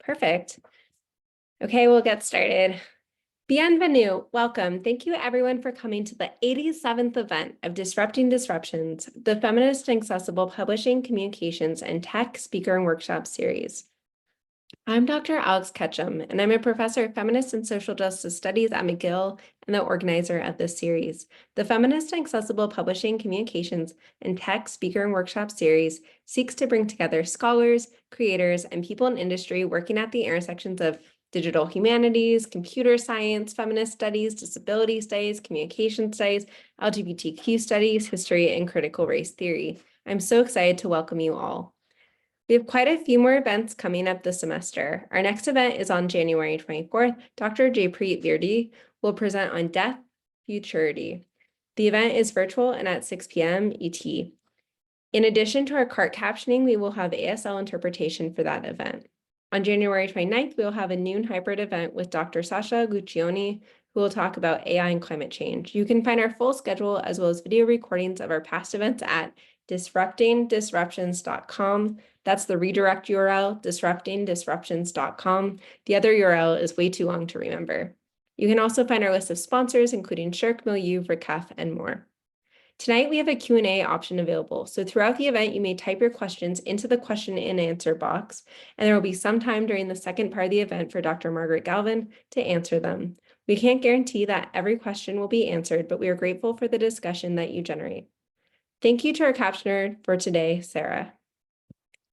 Perfect. Okay, we'll get started. Bienvenue, welcome. Thank you everyone for coming to the 87th event of Disrupting Disruptions, the Feminist and Accessible Publishing, Communications, and Tech Speaker and Workshop Series. I'm Dr. Alex Ketchum, and I'm a professor of feminist and social justice studies at McGill and the organizer of this series. The Feminist and Accessible Publishing, Communications, and Tech Speaker and Workshop Series seeks to bring together scholars, creators, and people in industry working at the intersections of digital humanities, computer science, feminist studies, disability studies, communication studies, LGBTQ studies, history, and critical race theory. I'm so excited to welcome you all. We have quite a few more events coming up this semester. Our next event is on January 24th. Dr. Jaypreet Virdi will present on death, futurity. The event is virtual and at 6 p.m. ET. In addition to our CART captioning, we will have ASL interpretation for that event. On January 29th, we will have a noon hybrid event with Dr. Sasha Guccione, who will talk about AI and climate change. You can find our full schedule as well as video recordings of our past events at disruptingdisruptions.com. That's the redirect URL, disruptingdisruptions.com. The other URL is way too long to remember. You can also find our list of sponsors, including Shirk, Milieu, Verkef, and more. Tonight, we have a Q&A option available. So throughout the event, you may type your questions into the question and answer box, and there will be some time during the second part of the event for Dr. Margaret Galvan to answer them. We can't guarantee that every question will be answered, but we are grateful for the discussion that you generate. Thank you to our captioner for today, Sarah.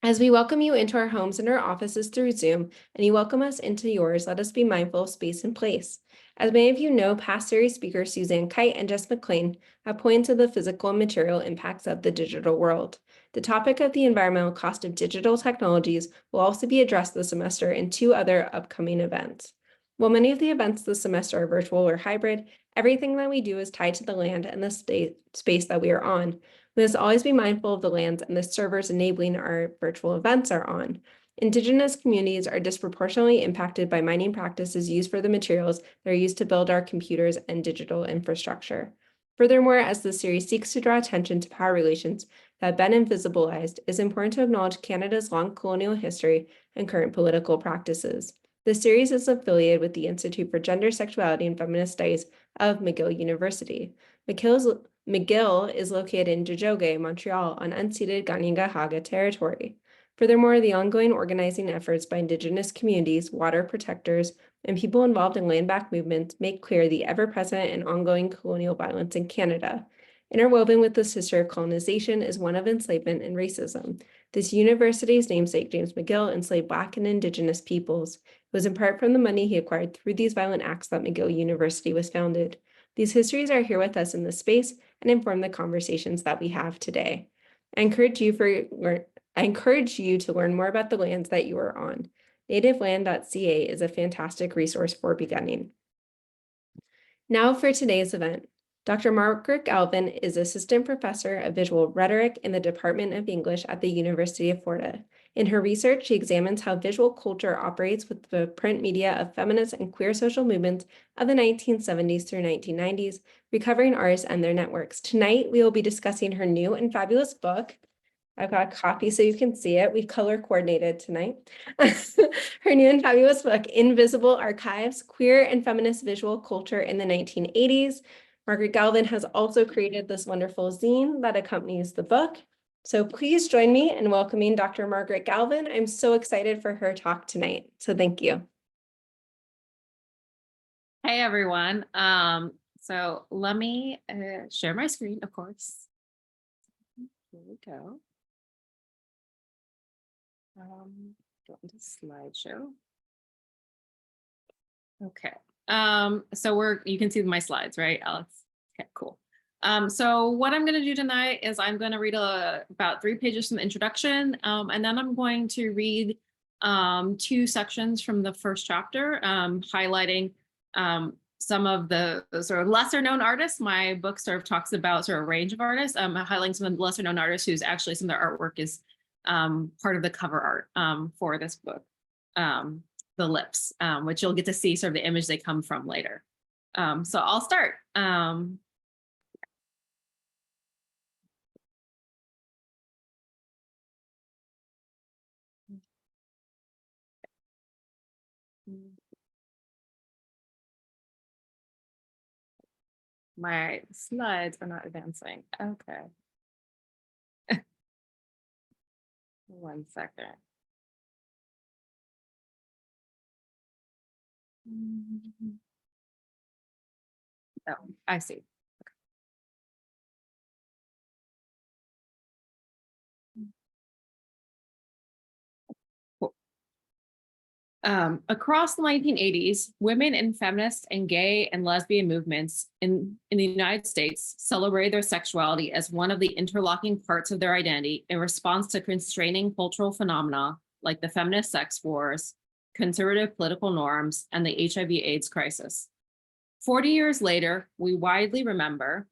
As we welcome you into our homes and our offices through Zoom, and you welcome us into yours, let us be mindful of space and place. As many of you know, past series speakers Suzanne Kite and Jess McLean have pointed to the physical and material impacts of the digital world. The topic of the environmental cost of digital technologies will also be addressed this semester in two other upcoming events. While many of the events this semester are virtual or hybrid, everything that we do is tied to the land and the space that we are on. We must always be mindful of the lands and the servers enabling our virtual events are on. Indigenous communities are disproportionately impacted by mining practices used for the materials that are used to build our computers and digital infrastructure. Furthermore, as the series seeks to draw attention to power relations that have been invisibilized, it is important to acknowledge Canada's long colonial history and current political practices. The series is affiliated with the Institute for Gender, Sexuality, and Feminist Studies of McGill University. McGill is located in Tiohtià:ke, Montreal, on unceded Kanien'kehá:ka territory. Furthermore, the ongoing organizing efforts by Indigenous communities, water protectors, and people involved in land-back movements make clear the ever-present and ongoing colonial violence in Canada. Interwoven with this history of colonization is one of enslavement and racism. This university's namesake, James McGill, enslaved Black and Indigenous peoples. It was in part from the money he acquired through these violent acts that McGill University was founded. These histories are here with us in this space and inform the conversations that we have today. I encourage you to learn more about the lands that you are on. Nativeland.ca is a fantastic resource for beginning. Now for today's event. Dr. Margaret Galvan is Assistant Professor of Visual Rhetoric in the Department of English at the University of Florida. In her research, she examines how visual culture operates with the print media of feminist and queer social movements of the 1970s through 1990s, recovering artists and their networks. Tonight, we will be discussing her new and fabulous book. I've got a copy so you can see it. We've color coordinated tonight. Her new and fabulous book, Invisible Archives, Queer and Feminist Visual Culture in the 1980s. Margaret Galvan has also created this wonderful zine that accompanies the book. So please join me in welcoming Dr. Margaret Galvan. I'm so excited for her talk tonight. So thank you. Hey, everyone. So let me share my screen, of course. Here we go. Go into slideshow. Okay. So you can see my slides, right, Alex? Okay, cool. So what I'm going to do tonight is I'm going to read about 3 pages from the introduction, and then I'm going to read 2 sections from the first chapter, highlighting some of the sort of lesser known artists. My book sort of talks about sort of a range of artists, highlighting some of the lesser known artists whose actually some of their artwork is part of the cover art for this book. The lips, which you'll get to see sort of the image they come from later. So I'll start. My slides are not advancing. Okay. 1 second. Oh, I see. Cool. Across the 1980s, women in feminist and gay and lesbian movements in the United States celebrated their sexuality as one of the interlocking parts of their identity in response to constraining cultural phenomena like the feminist sex wars, conservative political norms, and the HIV/AIDS crisis. 40 years later, we widely remember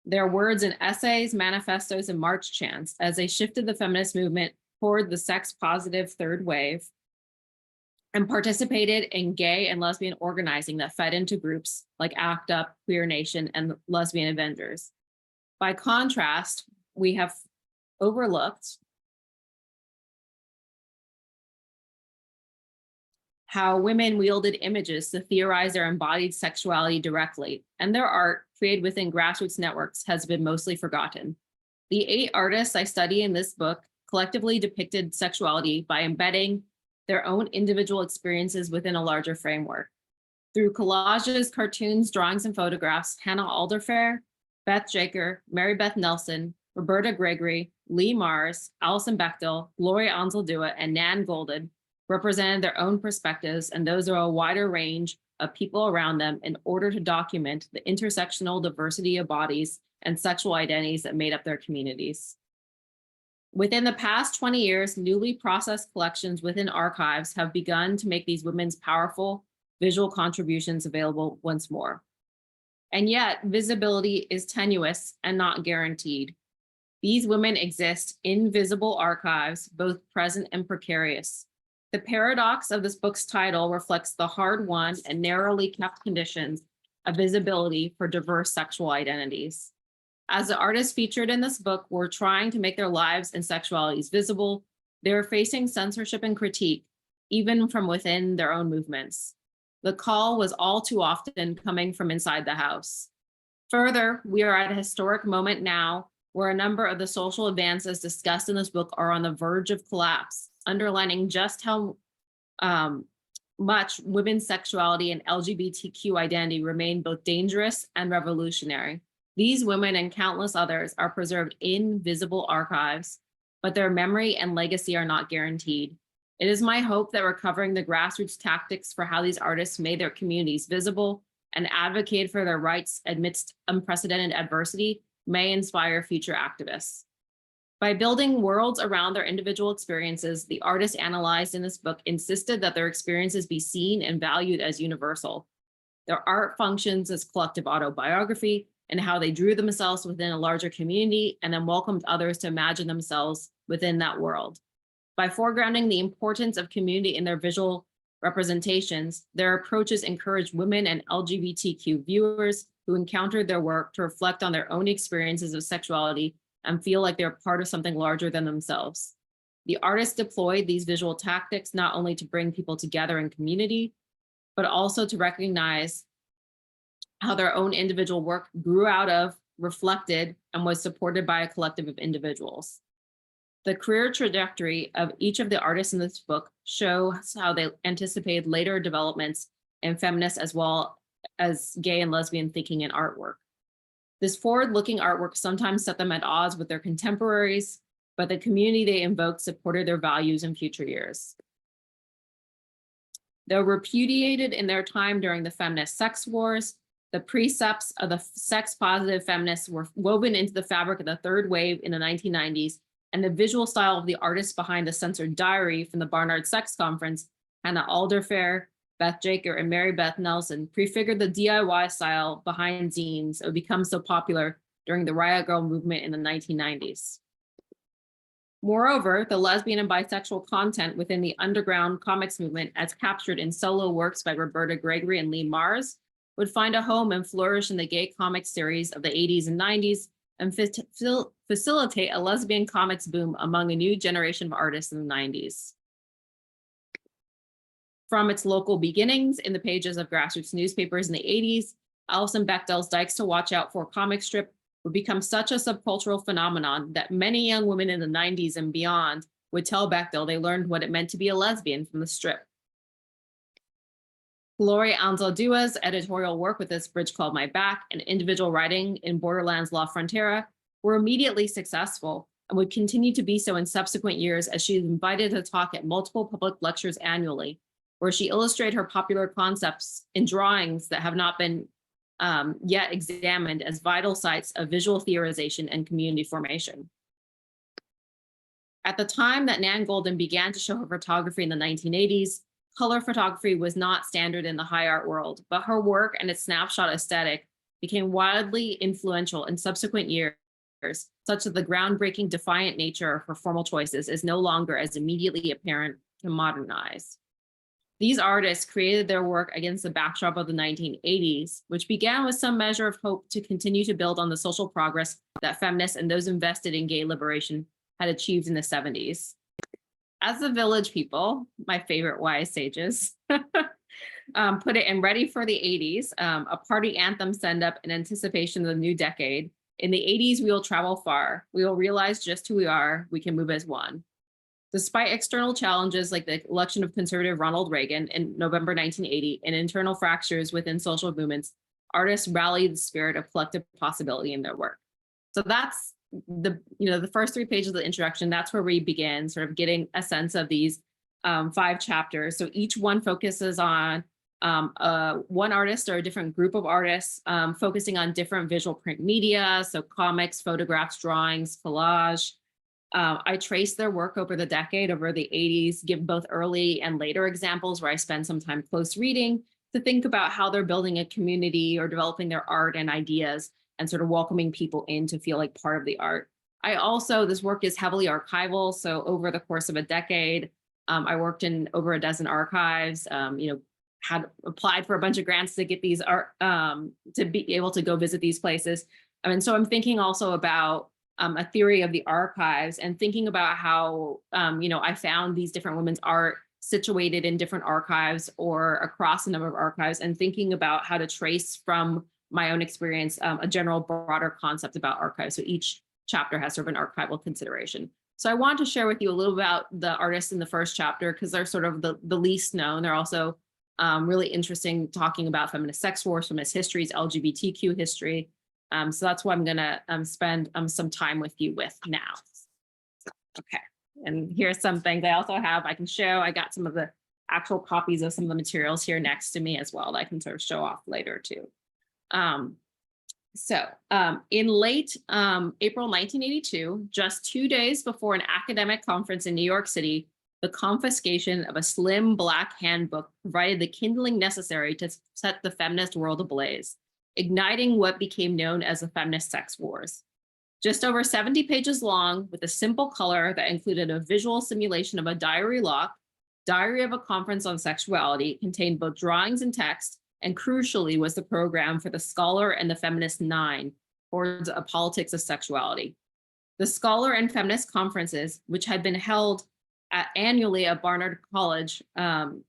their words in essays, manifestos, and march chants as they shifted the feminist movement toward the sex-positive third wave and participated in gay and lesbian organizing that fed into groups like ACT UP, Queer Nation, and Lesbian Avengers. By contrast, we have overlooked how women wielded images to theorize their embodied sexuality directly, and their art, created within grassroots networks, has been mostly forgotten. The 8 artists I study in this book collectively depicted sexuality by embedding their own individual experiences within a larger framework. Through collages, cartoons, drawings, and photographs, Hannah Alderfair, Beth Jaker, Mary Beth Nelson, Roberta Gregory, Lee Mars, Alison Bechtel, Gloria Anzaldúa, and Nan Golden represented their own perspectives and those of a wider range of people around them in order to document the intersectional diversity of bodies and sexual identities that made up their communities. Within the past 20 years, newly processed collections within archives have begun to make these women's powerful visual contributions available once more. And yet, visibility is tenuous and not guaranteed. These women exist in visible archives, both present and precarious. The paradox of this book's title reflects the hard-won and narrowly kept conditions of visibility for diverse sexual identities. As the artists featured in this book were trying to make their lives and sexualities visible, they were facing censorship and critique, even from within their own movements. The call was all too often coming from inside the house. Further, we are at a historic moment now where a number of the social advances discussed in this book are on the verge of collapse, underlining just how much women's sexuality and LGBTQ identity remain both dangerous and revolutionary. These women and countless others are preserved in visible archives, but their memory and legacy are not guaranteed. It is my hope that recovering the grassroots tactics for how these artists made their communities visible and advocated for their rights amidst unprecedented adversity may inspire future activists. By building worlds around their individual experiences, the artists analyzed in this book insisted that their experiences be seen and valued as universal. Their art functions as collective autobiography and how they drew themselves within a larger community and then welcomed others to imagine themselves within that world. By foregrounding the importance of community in their visual representations, their approaches encourage women and LGBTQ viewers who encountered their work to reflect on their own experiences of sexuality and feel like they're part of something larger than themselves. The artists deployed these visual tactics not only to bring people together in community, but also to recognize how their own individual work grew out of, reflected, and was supported by a collective of individuals. The career trajectory of each of the artists in this book shows how they anticipated later developments in feminist as well as gay and lesbian thinking and artwork. This forward-looking artwork sometimes set them at odds with their contemporaries, but the community they invoked supported their values in future years. Though repudiated in their time during the feminist sex wars, the precepts of the sex-positive feminists were woven into the fabric of the third wave in the 1990s, and the visual style of the artists behind the censored diary from the Barnard Sex Conference, Hannah Alderfair, Beth Jaker, and Mary Beth Nelson, prefigured the DIY style behind zines that would become so popular during the Riot Girl movement in the 1990s. Moreover, the lesbian and bisexual content within the underground comics movement, as captured in solo works by Roberta Gregory and Lee Mars, would find a home and flourish in the gay comic series of the 80s and 90s, and facilitate a lesbian comics boom among a new generation of artists in the 90s. From its local beginnings in the pages of grassroots newspapers in the 80s, Alison Bechdel's Dykes to Watch Out For comic strip would become such a subcultural phenomenon that many young women in the 90s and beyond would tell Bechdel they learned what it meant to be a lesbian from the strip. Gloria Anzaldua's editorial work with This Bridge Called My Back and individual writing in Borderlands La Frontera were immediately successful and would continue to be so in subsequent years as she is invited to talk at multiple public lectures annually, where she illustrated her popular concepts in drawings that have not been yet examined as vital sites of visual theorization and community formation. At the time that Nan Goldin began to show her photography in the 1980s, color photography was not standard in the high art world, but her work and its snapshot aesthetic became wildly influential in subsequent years, such that the groundbreaking, defiant nature of her formal choices is no longer as immediately apparent to modern eyes. These artists created their work against the backdrop of the 1980s, which began with some measure of hope to continue to build on the social progress that feminists and those invested in gay liberation had achieved in the 70s. As the Village People, my favorite wise sages, put it in Ready for the 80s, a party anthem send up in anticipation of the new decade. In the 80s, we will travel far. We will realize just who we are. We can move as one. Despite external challenges like the election of conservative Ronald Reagan in November 1980 and internal fractures within social movements, artists rallied the spirit of collective possibility in their work. So that's the first 3 pages of the introduction. That's where we begin sort of getting a sense of these 5 chapters. So each one focuses on one artist or a different group of artists, focusing on different visual print media. So comics, photographs, drawings, collage. I trace their work over the decade, over the 80s, give both early and later examples where I spend some time close reading to think about how they're building a community or developing their art and ideas and sort of welcoming people in to feel like part of the art. This work is heavily archival. So over the course of a decade, I worked in over a dozen archives, had applied for a bunch of grants to get these art, to be able to go visit these places. So I'm thinking also about a theory of the archives and thinking about how, I found these different women's art situated in different archives or across a number of archives, and thinking about how to trace from my own experience a general broader concept about archives. So each chapter has sort of an archival consideration. So I want to share with you a little about the artists in the first chapter because they're sort of the least known. They're also really interesting, talking about feminist sex wars, feminist histories, LGBTQ history. So that's what I'm gonna spend some time with you with now. Okay, and here's some things I also have, I can show. I got some of the actual copies of some of the materials here next to me as well that I can sort of show off later too. In late April 1982, just 2 days before an academic conference in New York City, the confiscation of a slim Black handbook provided the kindling necessary to set the feminist world ablaze, igniting what became known as the feminist sex wars. Just over 70 pages long, with a simple color that included a visual simulation of a diary lock, Diary of a Conference on Sexuality, contained both drawings and text, and crucially was the program for the Scholar and the Feminist 9, towards a politics of sexuality. The Scholar and Feminist conferences, which had been held annually at Barnard College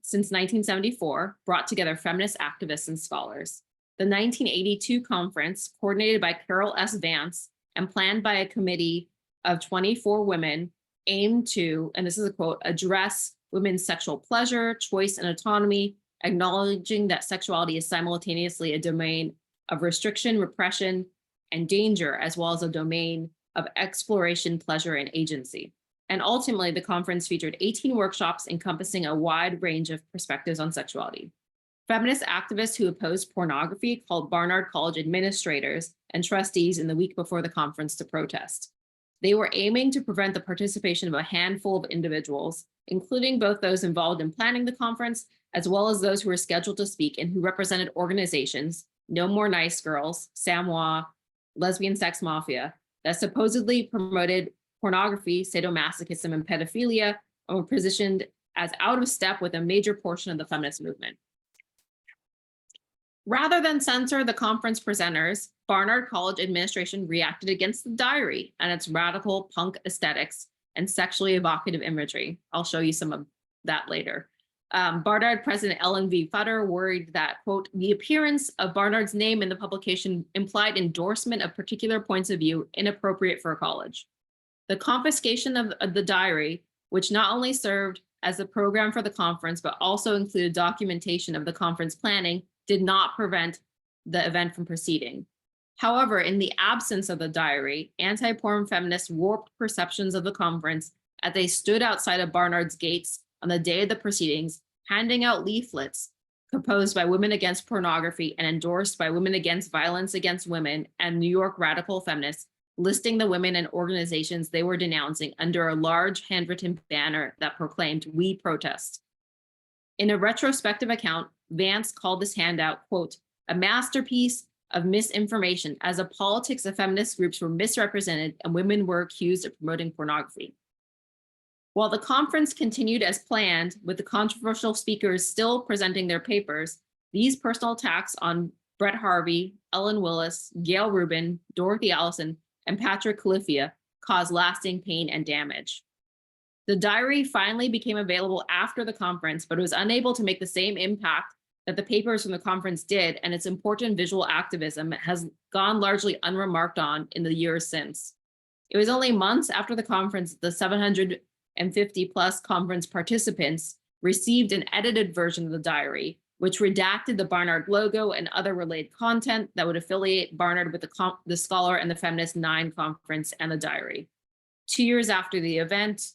since 1974, brought together feminist activists and scholars. The 1982 conference, coordinated by Carol S. Vance and planned by a committee of 24 women, aimed to, and this is a quote, address women's sexual pleasure, choice, and autonomy, acknowledging that sexuality is simultaneously a domain of restriction, repression, and danger, as well as a domain of exploration, pleasure, and agency. And ultimately, the conference featured 18 workshops encompassing a wide range of perspectives on sexuality. Feminist activists who opposed pornography called Barnard College administrators and trustees in the week before the conference to protest. They were aiming to prevent the participation of a handful of individuals, including both those involved in planning the conference, as well as those who were scheduled to speak and who represented organizations, No More Nice Girls, Samoa, Lesbian Sex Mafia, that supposedly promoted pornography, sadomasochism, and pedophilia, and were positioned as out of step with a major portion of the feminist movement. Rather than censor the conference presenters, Barnard College administration reacted against the diary and its radical punk aesthetics and sexually evocative imagery. I'll show you some of that later. Barnard President Ellen V. Futter worried that, quote, the appearance of Barnard's name in the publication implied endorsement of particular points of view inappropriate for a college. The confiscation of the diary, which not only served as a program for the conference, but also included documentation of the conference planning, did not prevent the event from proceeding. However, in the absence of the diary, anti-porn feminists warped perceptions of the conference as they stood outside of Barnard's gates on the day of the proceedings, handing out leaflets composed by Women Against Pornography and endorsed by Women Against Violence Against Women and New York radical feminists, listing the women and organizations they were denouncing under a large handwritten banner that proclaimed, "We protest." In a retrospective account, Vance called this handout, quote, a masterpiece of misinformation as the politics of feminist groups were misrepresented and women were accused of promoting pornography. While the conference continued as planned, with the controversial speakers still presenting their papers, these personal attacks on Brett Harvey, Ellen Willis, Gail Rubin, Dorothy Allison, and Patrick Califia caused lasting pain and damage. The diary finally became available after the conference, but it was unable to make the same impact that the papers from the conference did, and its important visual activism has gone largely unremarked on in the years since. It was only months after the conference the 750 plus conference participants received an edited version of the diary, which redacted the Barnard logo and other related content that would affiliate Barnard with the Scholar and the Feminist 9 conference and the diary. 2 years after the event,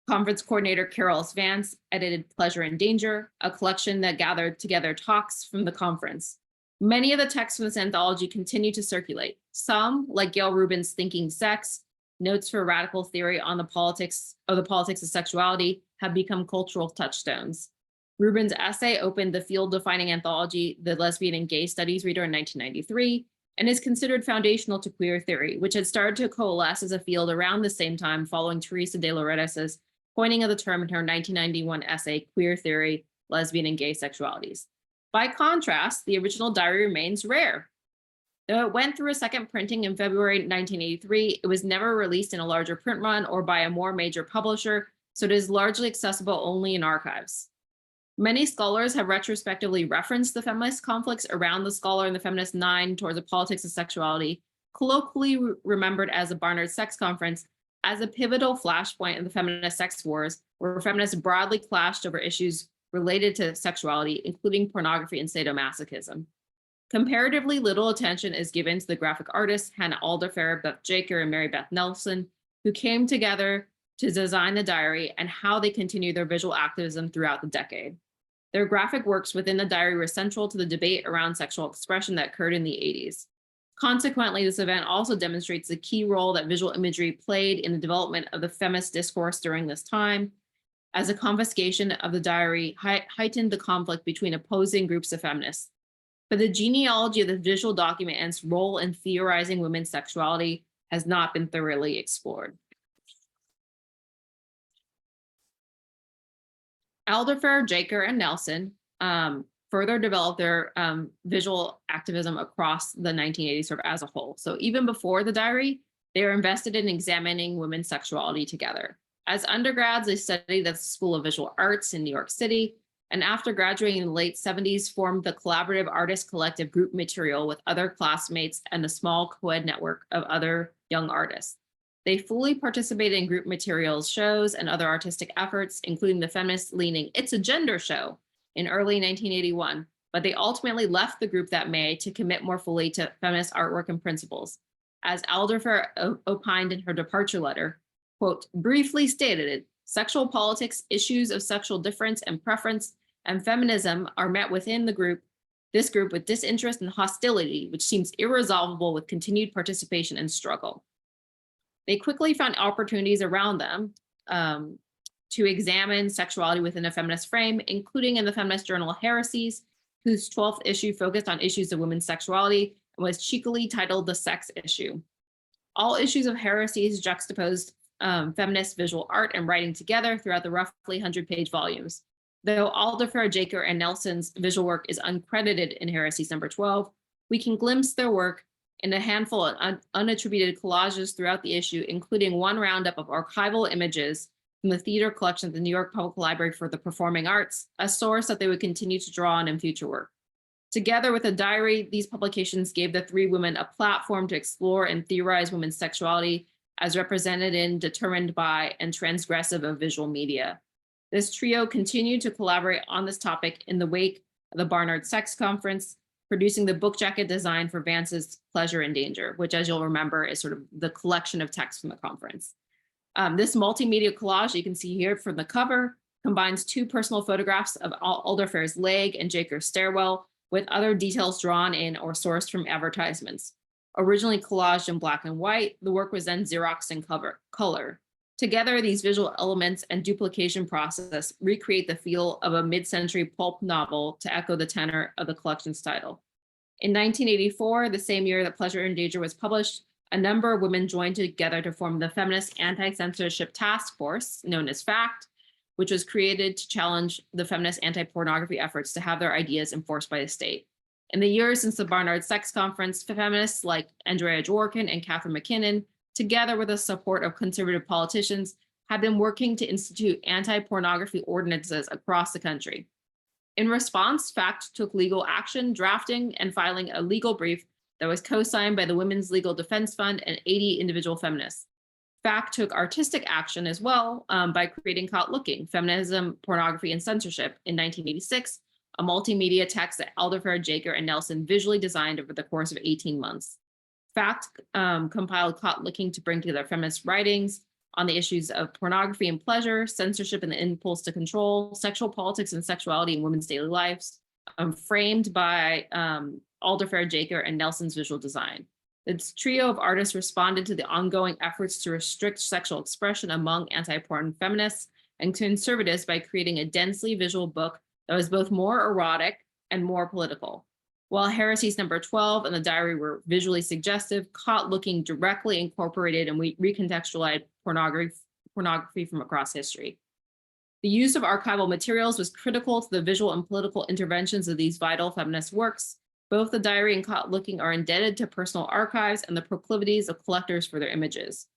conference coordinator Carol S. Vance edited Pleasure and Danger, a collection that gathered together talks from the conference. Many of the texts from this anthology continue to circulate. Some, like Gail Rubin's Thinking Sex, Notes for Radical Theory on the Politics of Sexuality, have become cultural touchstones. Rubin's essay opened the field-defining anthology, The Lesbian and Gay Studies Reader, in 1993, and is considered foundational to queer theory, which had started to coalesce as a field around the same time following Teresa de Loreda's coining of the term in her 1991 essay, Queer Theory, Lesbian and Gay Sexualities. By contrast, the original diary remains rare. Though it went through a second printing in February 1983, it was never released in a larger print run or by a more major publisher, so it is largely accessible only in archives. Many scholars have retrospectively referenced the feminist conflicts around the Scholar and the Feminist 9 towards the politics of sexuality, colloquially remembered as the Barnard Sex Conference, as a pivotal flashpoint in the feminist sex wars, where feminists broadly clashed over issues related to sexuality, including pornography and sadomasochism. Comparatively little attention is given to the graphic artists Hannah Alderfer, Beth Jaker, and Mary Beth Nelson, who came together to design the diary and how they continue their visual activism throughout the decade. Their graphic works within the diary were central to the debate around sexual expression that occurred in the 80s. Consequently, this event also demonstrates the key role that visual imagery played in the development of the feminist discourse during this time, as the confiscation of the diary heightened the conflict between opposing groups of feminists. But the genealogy of the visual document and its role in theorizing women's sexuality has not been thoroughly explored. Alderfer, Jaker, and Nelson further developed their visual activism across the 1980s sort of as a whole. So even before the diary, they were invested in examining women's sexuality together. As undergrads, they studied at the School of Visual Arts in New York City, and after graduating in the late 70s, formed the collaborative artist collective Group Material with other classmates and a small co-ed network of other young artists. They fully participated in Group Material's shows and other artistic efforts, including the feminist-leaning It's a Gender show in early 1981, but they ultimately left the group that May to commit more fully to feminist artwork and principles. As Alderfer opined in her departure letter, quote, briefly stated, sexual politics, issues of sexual difference and preference, and feminism are met within this group with disinterest and hostility, which seems irresolvable with continued participation and struggle. They quickly found opportunities around them to examine sexuality within a feminist frame, including in the feminist journal Heresies, whose 12th issue focused on issues of women's sexuality and was cheekily titled The Sex Issue. All issues of Heresies juxtaposed feminist visual art and writing together throughout the roughly 100-page volumes. Though Alderfer, Jaker, and Nelson's visual work is uncredited in Heresies number 12, we can glimpse their work in a handful of unattributed collages throughout the issue, including one roundup of archival images from the theater collection at the New York Public Library for the Performing Arts, a source that they would continue to draw on in future work. Together with a diary, these publications gave the three women a platform to explore and theorize women's sexuality as represented in, determined by, and transgressive of visual media. This trio continued to collaborate on this topic in the wake of the Barnard Sex Conference, producing the book jacket design for Vance's Pleasure and Danger, which, as you'll remember, is sort of the collection of texts from the conference. This multimedia collage you can see here from the cover combines two personal photographs of Alderfer's leg and Jaker's stairwell with other details drawn in or sourced from advertisements. Originally collaged in black and white, the work was then Xeroxed in color. Together, these visual elements and duplication process recreate the feel of a mid-century pulp novel to echo the tenor of the collection's title. In 1984, the same year that Pleasure and Danger was published, a number of women joined together to form the Feminist Anti-Censorship Task Force, known as FACT, which was created to challenge the feminist anti-pornography efforts to have their ideas enforced by the state. In the years since the Barnard Sex Conference, feminists like Andrea Dworkin and Catherine McKinnon, together with the support of conservative politicians, have been working to institute anti-pornography ordinances across the country. In response, FACT took legal action, drafting and filing a legal brief that was co-signed by the Women's Legal Defense Fund and 80 individual feminists. FACT took artistic action as well by creating Caught Looking, Feminism, Pornography, and Censorship in 1986, a multimedia text that Alderfer, Jaker, and Nelson visually designed over the course of 18 months. FACT compiled Caught Looking to bring together feminist writings on the issues of pornography and pleasure, censorship and the impulse to control, sexual politics and sexuality in women's daily lives, framed by Alderfer, Jaker, and Nelson's visual design. This trio of artists responded to the ongoing efforts to restrict sexual expression among anti-porn feminists and conservatives by creating a densely visual book that was both more erotic and more political. While Heresies number 12 and the diary were visually suggestive, Caught Looking directly incorporated and recontextualized pornography from across history. The use of archival materials was critical to the visual and political interventions of these vital feminist works. Both the diary and Caught Looking are indebted to personal archives and the proclivities of collectors for their images.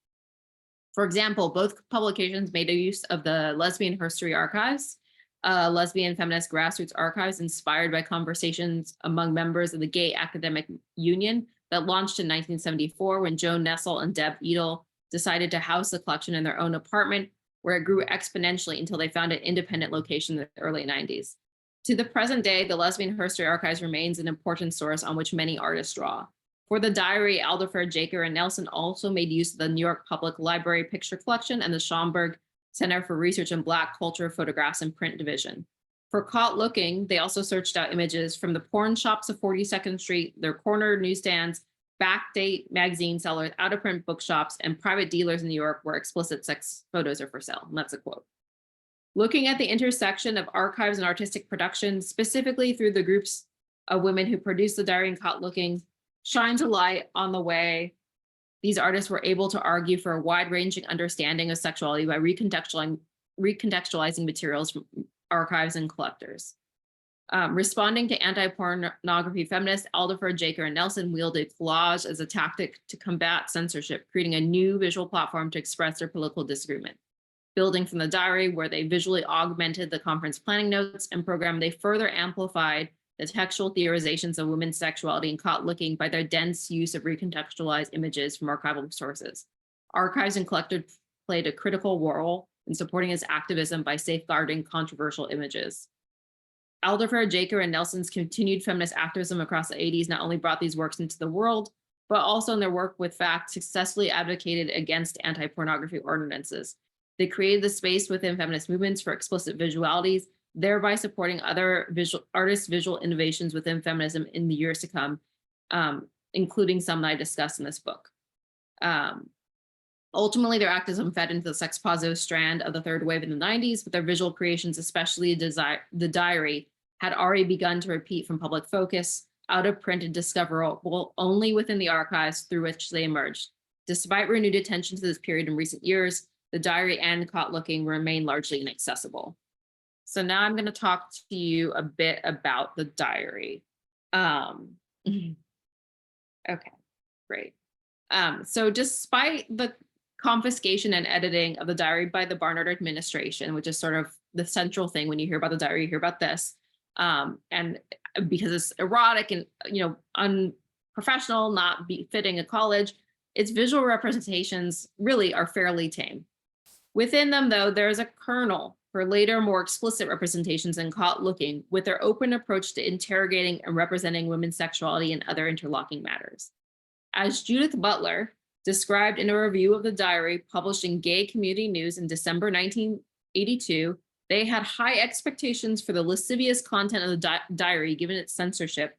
For example, both publications made use of the Lesbian History Archives, lesbian feminist grassroots archives inspired by conversations among members of the Gay Academic Union that launched in 1974 when Joan Nessel and Deb Edel decided to house the collection in their own apartment, where it grew exponentially until they found an independent location in the early 90s. To the present day, the Lesbian History Archives remains an important source on which many artists draw. For the diary, Alderfer, Jaker, and Nelson also made use of the New York Public Library Picture Collection and the Schomburg Center for Research in Black Culture, Photographs, and Print Division. For Caught Looking, they also searched out images from the porn shops of 42nd Street, their corner newsstands, backdate magazine sellers, out-of-print bookshops, and private dealers in New York where explicit sex photos are for sale. And that's a quote. Looking at the intersection of archives and artistic production, specifically through the groups of women who produced the diary and Caught Looking, shines a light on the way these artists were able to argue for a wide-ranging understanding of sexuality by recontextualizing materials from archives and collectors. Responding to anti-pornography feminists, Alderfer, Jaker, and Nelson wielded collage as a tactic to combat censorship, creating a new visual platform to express their political disagreement. Building from the diary, where they visually augmented the conference planning notes and program, they further amplified the textual theorizations of women's sexuality and Caught Looking by their dense use of recontextualized images from archival sources. Archives and collectors played a critical role in supporting his activism by safeguarding controversial images. Alderfer, Jaker, and Nelson's continued feminist activism across the 80s not only brought these works into the world, but also in their work with FACT successfully advocated against anti-pornography ordinances. They created the space within feminist movements for explicit visualities, thereby supporting other artists' visual innovations within feminism in the years to come, including some that I discussed in this book. Ultimately, their activism fed into the sex positive strand of the third wave in the 90s, but their visual creations, especially the diary, had already begun to repeat from public focus, out of print and discoverable only within the archives through which they emerged. Despite renewed attention to this period in recent years, the diary and Caught Looking remain largely inaccessible. So now I'm going to talk to you a bit about the diary. Okay, great. So despite the confiscation and editing of the diary by the Barnard administration, which is sort of the central thing when you hear about the diary, you hear about this, and because it's erotic and unprofessional, not befitting a college, its visual representations really are fairly tame. Within them, though, there is a kernel for later, more explicit representations in Caught Looking, with their open approach to interrogating and representing women's sexuality and other interlocking matters. As Judith Butler described in a review of the diary published in Gay Community News in December 1982, they had high expectations for the lascivious content of the diary given its censorship.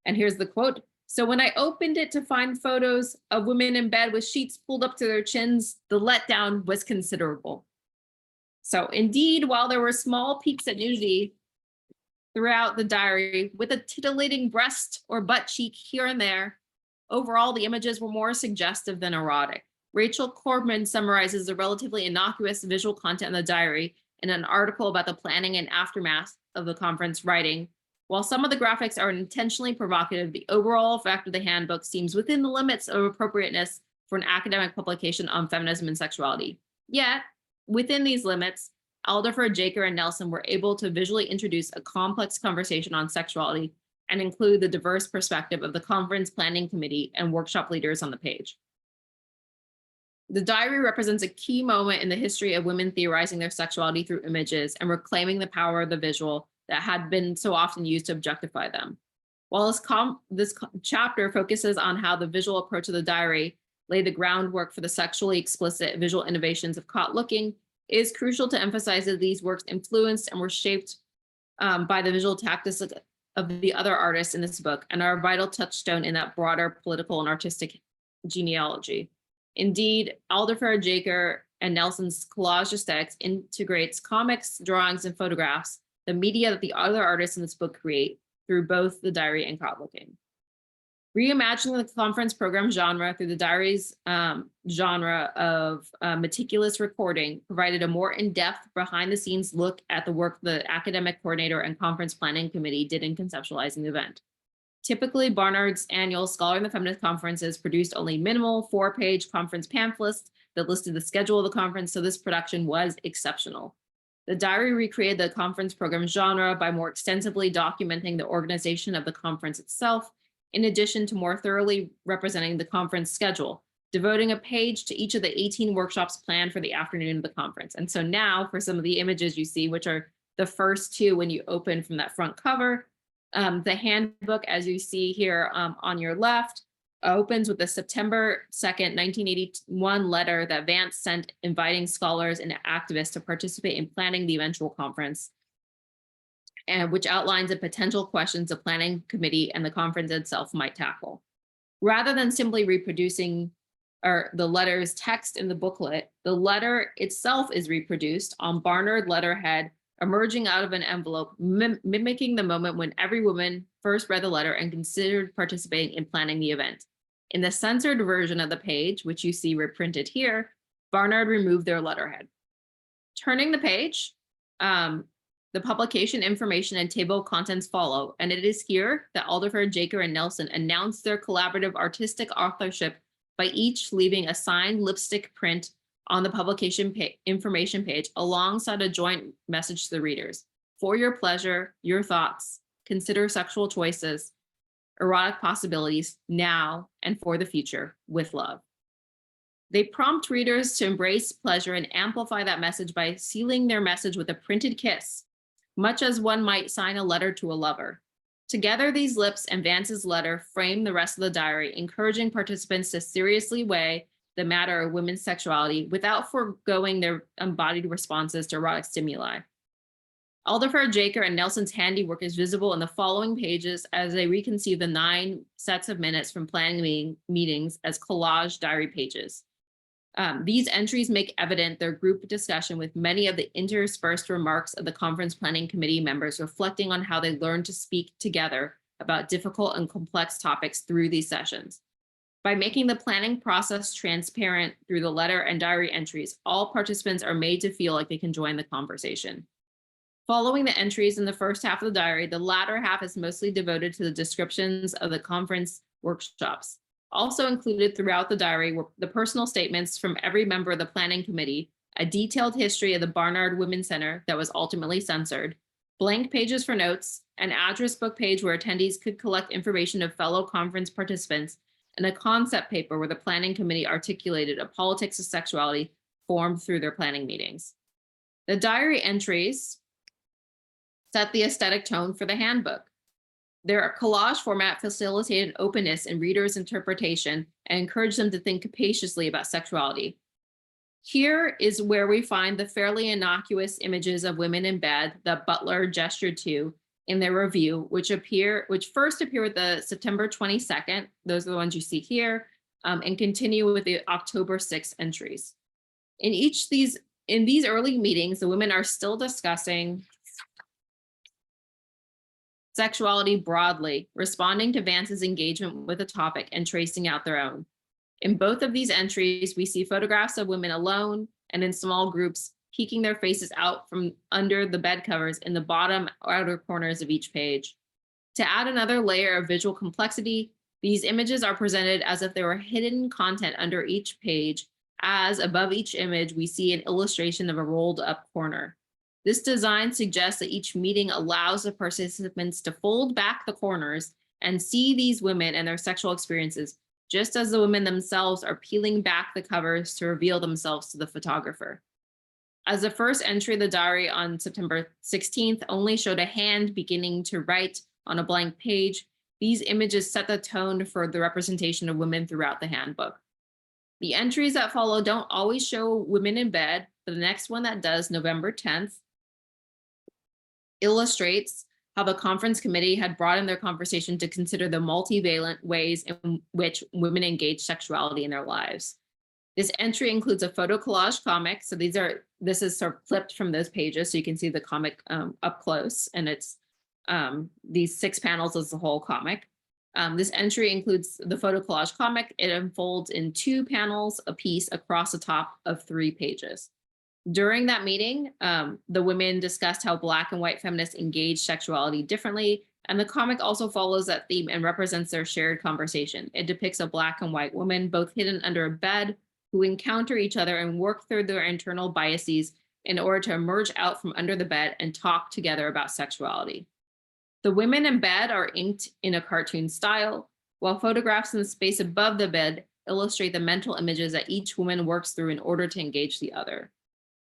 And here's the quote. So when I opened it to find photos of women in bed with sheets pulled up to their chins, the letdown was considerable. So indeed, while there were small peaks at nudity throughout the diary with a titillating breast or butt cheek here and there, overall, the images were more suggestive than erotic. Rachel Corbman summarizes the relatively innocuous visual content in the diary in an article about the planning and aftermath of the conference, writing, while some of the graphics are intentionally provocative, the overall effect of the handbook seems within the limits of appropriateness for an academic publication on feminism and sexuality. Yet, within these limits, Alderfer, Jaker, and Nelson were able to visually introduce a complex conversation on sexuality and include the diverse perspective of the conference planning committee and workshop leaders on the page. The diary represents a key moment in the history of women theorizing their sexuality through images and reclaiming the power of the visual that had been so often used to objectify them. While this chapter focuses on how the visual approach of the diary laid the groundwork for the sexually explicit visual innovations of Caught Looking, it is crucial to emphasize that these works influenced and were shaped by the visual tactics of the other artists in this book and are a vital touchstone in that broader political and artistic genealogy. Indeed, Alderfer, Jaker, and Nelson's collage aesthetics integrates comics, drawings, and photographs, the media that the other artists in this book create, through both the diary and Caught Looking. Reimagining the conference program genre through the diary's genre of meticulous recording provided a more in-depth, behind-the-scenes look at the work the academic coordinator and conference planning committee did in conceptualizing the event. Typically, Barnard's annual Scholar in the Feminist Conferences produced only minimal 4-page conference pamphlets that listed the schedule of the conference, so this production was exceptional. The diary recreated the conference program genre by more extensively documenting the organization of the conference itself, in addition to more thoroughly representing the conference schedule, devoting a page to each of the 18 workshops planned for the afternoon of the conference. And so now for some of the images you see, which are the first two when you open from that front cover, the handbook, as you see here on your left, opens with the September 2nd, 1981 letter that Vance sent inviting scholars and activists to participate in planning the eventual conference, and which outlines the potential questions the planning committee and the conference itself might tackle. Rather than simply reproducing the letter's text in the booklet, the letter itself is reproduced on Barnard letterhead, emerging out of an envelope, mimicking the moment when every woman first read the letter and considered participating in planning the event. In the censored version of the page, which you see reprinted here, Barnard removed their letterhead. Turning the page, the publication information and table of contents follow, and it is here that Alderfer, Jaker, and Nelson announced their collaborative artistic authorship by each leaving a signed lipstick print on the publication information page alongside a joint message to the readers. For your pleasure, your thoughts, consider sexual choices, erotic possibilities now and for the future with love. They prompt readers to embrace pleasure and amplify that message by sealing their message with a printed kiss, much as one might sign a letter to a lover. Together, these lips and Vance's letter frame the rest of the diary, encouraging participants to seriously weigh the matter of women's sexuality without foregoing their embodied responses to erotic stimuli. Alderfer, Jaker, and Nelson's handiwork is visible in the following pages as they reconceive the 9 sets of minutes from planning meetings as collage diary pages. These entries make evident their group discussion with many of the interspersed remarks of the conference planning committee members reflecting on how they learned to speak together about difficult and complex topics through these sessions. By making the planning process transparent through the letter and diary entries, all participants are made to feel like they can join the conversation. Following the entries in the first half of the diary, the latter half is mostly devoted to the descriptions of the conference workshops. Also included throughout the diary were the personal statements from every member of the planning committee, a detailed history of the Barnard Women's Center that was ultimately censored, blank pages for notes, an address book page where attendees could collect information of fellow conference participants, and a concept paper where the planning committee articulated a politics of sexuality formed through their planning meetings. The diary entries set the aesthetic tone for the handbook. Their collage format facilitated openness in readers' interpretation and encouraged them to think capaciously about sexuality. Here is where we find the fairly innocuous images of women in bed that Butler gestured to in their review, which first appear with the September 22nd, those are the ones you see here, and continue with the October 6th entries. In these early meetings, the women are still discussing sexuality broadly, responding to Vance's engagement with the topic and tracing out their own. In both of these entries, we see photographs of women alone and in small groups, peeking their faces out from under the bed covers in the bottom outer corners of each page. To add another layer of visual complexity, these images are presented as if there were hidden content under each page, as above each image, we see an illustration of a rolled up corner. This design suggests that each meeting allows the participants to fold back the corners and see these women and their sexual experiences, just as the women themselves are peeling back the covers to reveal themselves to the photographer. As the first entry of the diary on September 16th only showed a hand beginning to write on a blank page, these images set the tone for the representation of women throughout the handbook. The entries that follow don't always show women in bed, but the next one that does, November 10th, illustrates how the conference committee had broadened their conversation to consider the multivalent ways in which women engage sexuality in their lives. This entry includes a photo collage comic. So this is sort of flipped from those pages. So you can see the comic up close, and it's these 6 panels as the whole comic. This entry includes the photo collage comic. It unfolds in 2 panels apiece across the top of 3 pages. During that meeting, the women discussed how Black and white feminists engage sexuality differently, and the comic also follows that theme and represents their shared conversation. It depicts a Black and white woman, both hidden under a bed, who encounter each other and work through their internal biases in order to emerge out from under the bed and talk together about sexuality. The women in bed are inked in a cartoon style, while photographs in the space above the bed illustrate the mental images that each woman works through in order to engage the other.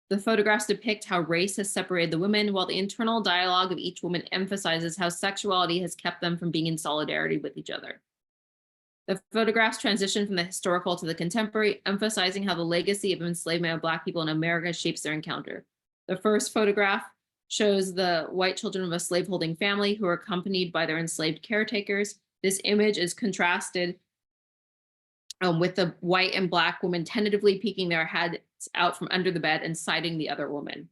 The photographs depict how race has separated the women, while the internal dialogue of each woman emphasizes how sexuality has kept them from being in solidarity with each other. The photographs transition from the historical to the contemporary, emphasizing how the legacy of enslavement of Black people in America shapes their encounter. The first photograph shows the white children of a slaveholding family who are accompanied by their enslaved caretakers. This image is contrasted with the white and Black women tentatively peeking their heads out from under the bed and sighting the other woman.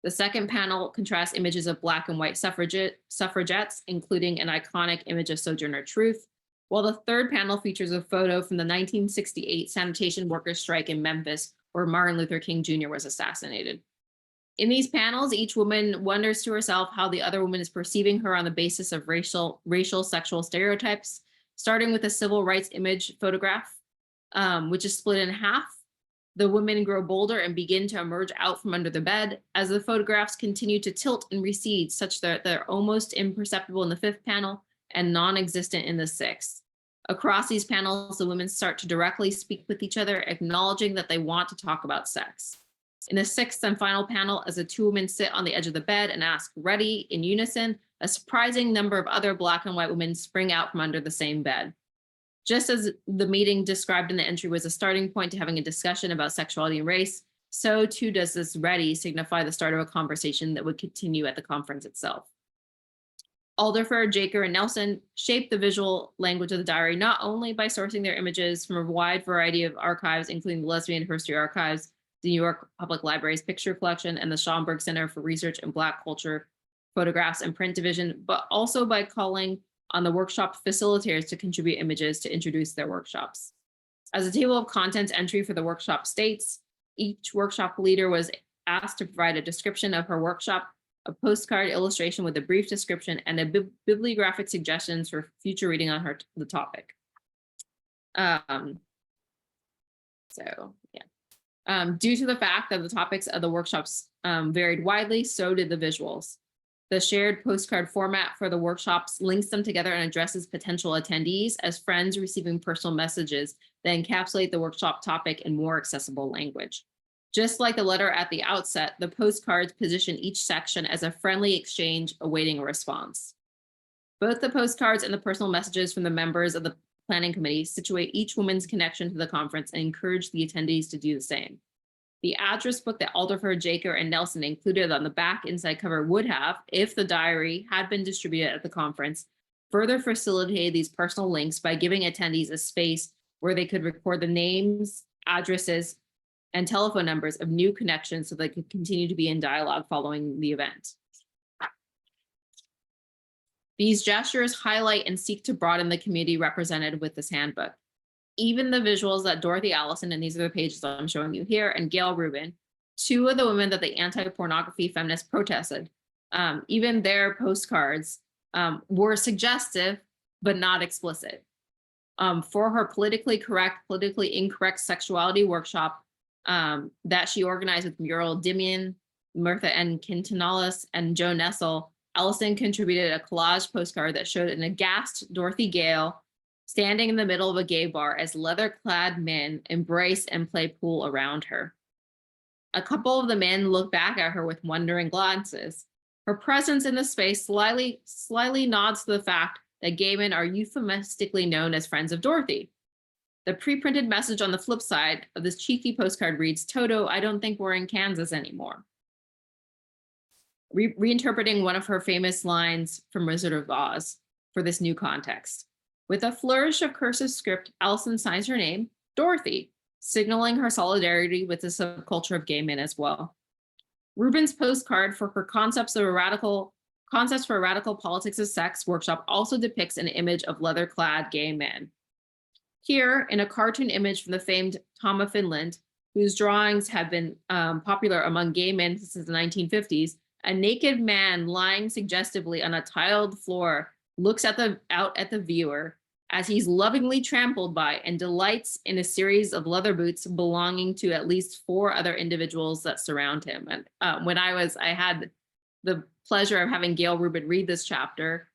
The second panel contrasts images of Black and white suffragettes, including an iconic image of Sojourner Truth, while the third panel features a photo from the 1968 sanitation workers' strike in Memphis, where Martin Luther King Jr. was assassinated. In these panels, each woman wonders to herself how the other woman is perceiving her on the basis of racial sexual stereotypes, starting with a civil rights image photograph, which is split in half. The women grow bolder and begin to emerge out from under the bed as the photographs continue to tilt and recede, such that they're almost imperceptible in the 5th panel and non-existent in the 6th. Across these panels, the women start to directly speak with each other, acknowledging that they want to talk about sex. In the 6th and final panel, as the 2 women sit on the edge of the bed and ask "ready" in unison, a surprising number of other Black and white women spring out from under the same bed. Just as the meeting described in the entry was a starting point to having a discussion about sexuality and race, so too does this "ready" signify the start of a conversation that would continue at the conference itself. Alderfer, Jaker, and Nelson shaped the visual language of the diary not only by sourcing their images from a wide variety of archives, including the Lesbian History Archives, the New York Public Library's picture collection, and the Schomburg Center for Research in Black Culture, Photographs, and Print Division, but also by calling on the workshop facilitators to contribute images to introduce their workshops. As the table of contents entry for the workshop states, each workshop leader was asked to provide a description of her workshop a postcard illustration with a brief description, and a bibliographic suggestions for future reading on the topic. So yeah. Due to the fact that the topics of the workshops varied widely, so did the visuals. The shared postcard format for the workshops links them together and addresses potential attendees as friends receiving personal messages that encapsulate the workshop topic in more accessible language. Just like the letter at the outset, the postcards position each section as a friendly exchange awaiting a response. Both the postcards and the personal messages from the members of the planning committee situate each woman's connection to the conference and encourage the attendees to do the same. The address book that Alderfer, Jaker, and Nelson included on the back inside cover would have, if the diary had been distributed at the conference, further facilitated these personal links by giving attendees a space where they could record the names, addresses, and telephone numbers of new connections so they could continue to be in dialogue following the event. These gestures highlight and seek to broaden the community represented with this handbook. Even the visuals that Dorothy Allison, and these are the pages I'm showing you here, and Gail Rubin, two of the women that the anti-pornography feminists protested, even their postcards were suggestive, but not explicit. For her politically correct, politically incorrect sexuality workshop that she organized with Muriel Dimian, Mirtha N. Quintanas, and Joe Nessel, Allison contributed a collage postcard that showed an aghast Dorothy Gale standing in the middle of a gay bar as leather-clad men embrace and play pool around her. A couple of the men look back at her with wondering glances. Her presence in the space slyly nods to the fact that gay men are euphemistically known as friends of Dorothy. The pre-printed message on the flip side of this cheeky postcard reads, "Toto, I don't think we're in Kansas anymore." Reinterpreting one of her famous lines from Wizard of Oz for this new context. With a flourish of cursive script, Allison signs her name, Dorothy, signaling her solidarity with the subculture of gay men as well. Rubin's postcard for her concepts for a radical politics of sex workshop also depicts an image of leather-clad gay men. Here, in a cartoon image from the famed Tom of Finland, whose drawings have been popular among gay men since the 1950s, a naked man lying suggestively on a tiled floor looks out at the viewer as he's lovingly trampled by and delights in a series of leather boots belonging to at least 4 other individuals that surround him. And I had the pleasure of having Gail Rubin read this chapter.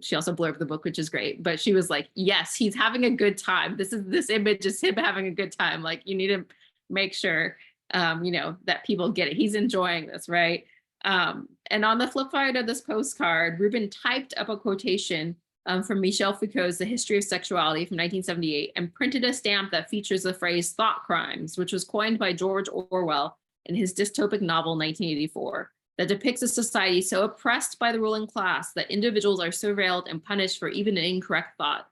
She also blurbed the book, which is great, but she was like, yes, he's having a good time. This image is him having a good time. Like, you need to make sure, that people get it. He's enjoying this, right? And on the flip side of this postcard, Rubin typed up a quotation from Michel Foucault's The History of Sexuality from 1978 and printed a stamp that features the phrase thought crimes, which was coined by George Orwell in his dystopic novel 1984, that depicts a society so oppressed by the ruling class that individuals are surveilled and punished for even an incorrect thought.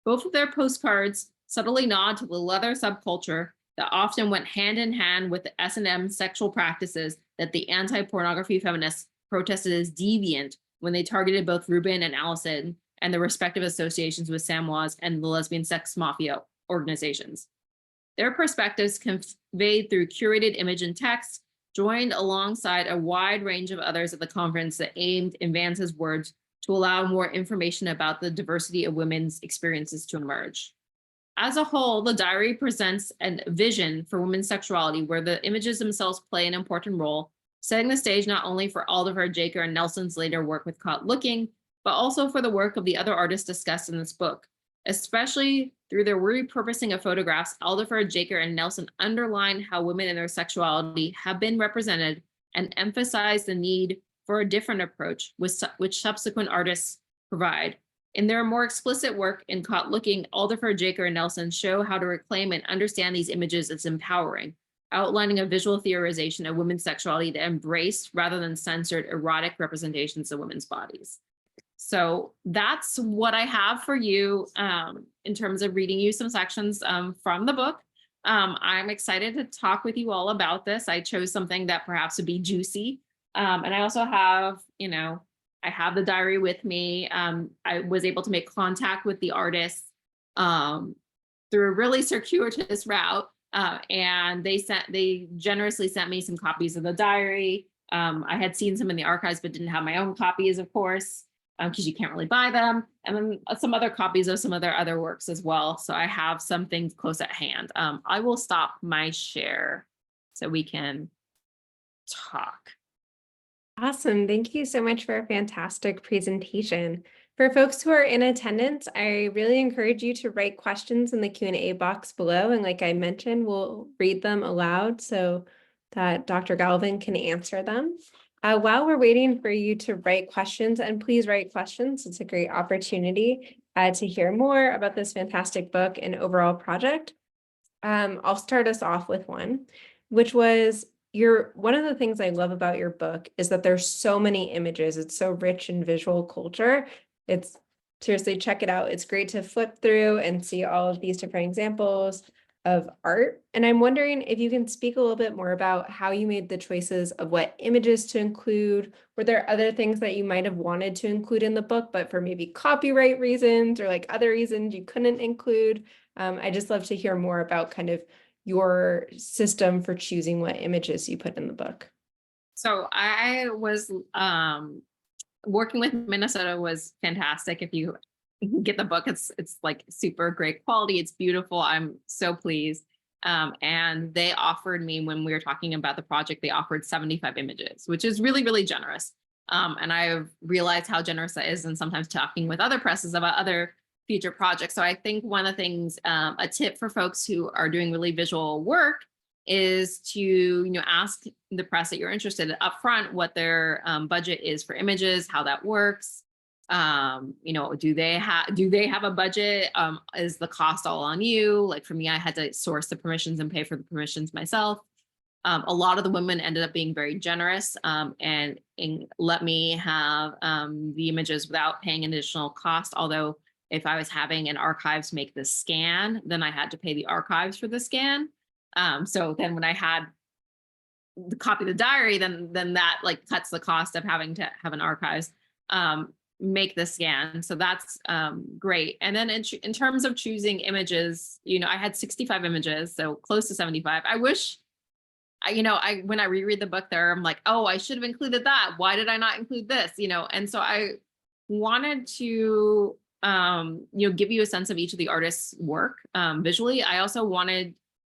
Both of their postcards subtly nod to the leather subculture that often went hand in hand with the S&M sexual practices that the anti-pornography feminists protested as deviant when they targeted both Rubin and Allison and their respective associations with Samoas and the lesbian sex mafia organizations. Their perspectives conveyed through curated image and text, joined alongside a wide range of others at the conference that aimed, in Vance's words, to allow more information about the diversity of women's experiences to emerge. As a whole, the diary presents a vision for women's sexuality where the images themselves play an important role, setting the stage not only for Alderfer, Jaker, and Nelson's later work with Caught Looking, but also for the work of the other artists discussed in this book. Especially through their repurposing of photographs, Alderfer, Jaker, and Nelson underline how women and their sexuality have been represented and emphasize the need for a different approach, which subsequent artists provide. In their more explicit work in Caught Looking, Alderfer, Jaker, and Nelson show how to reclaim and understand these images as empowering, outlining a visual theorization of women's sexuality that embraced rather than censored erotic representations of women's bodies. So that's what I have for you in terms of reading you some sections from the book. I'm excited to talk with you all about this. I chose something that perhaps would be juicy. And I also have, I have the diary with me. I was able to make contact with the artists through a really circuitous route. And they generously sent me some copies of the diary. I had seen some in the archives, but didn't have my own copies, of course, because you can't really buy them. And then some other copies of some of their other works as well. So I have some things close at hand. I will stop my share so we can talk. Awesome. Thank you so much for a fantastic presentation. For folks who are in attendance, I really encourage you to write questions in the Q&A box below. And like I mentioned, we'll read them aloud so that Dr. Galvan can answer them. While we're waiting for you to write questions, and please write questions, it's a great opportunity to hear more about this fantastic book and overall project. I'll start us off with one, which was one of the things I love about your book is that there's so many images. It's so rich in visual culture. It's seriously, check it out. It's great to flip through and see all of these different examples of art. And I'm wondering if you can speak a little bit more about how you made the choices of what images to include. Were there other things that you might have wanted to include in the book, but for maybe copyright reasons or like other reasons you couldn't include? I just love to hear more about kind of your system for choosing what images you put in the book. So I was working with Minnesota was fantastic. If you get the book, it's like super great quality. It's beautiful. I'm so pleased. And they offered me, when we were talking about the project, they offered 75 images, which is really, really generous. And I've realized how generous that is, and sometimes talking with other presses about other future projects. So I think one of the things, a tip for folks who are doing really visual work is to ask the press that you're interested in upfront what their budget is for images, how that works. Do they have a budget? Is the cost all on you? Like for me, I had to source the permissions and pay for the permissions myself. A lot of the women ended up being very generous and let me have the images without paying an additional cost. Although if I was having an archives make the scan, then I had to pay the archives for the scan. So then when I had the copy of the diary, then that like cuts the cost of having to have an archives make the scan. So that's great. And then in terms of choosing images, I had 65 images, so close to 75. I wish, when I reread the book there, I'm like, oh, I should have included that. Why did I not include this? And so I wanted to give you a sense of each of the artists' work visually. I also wanted,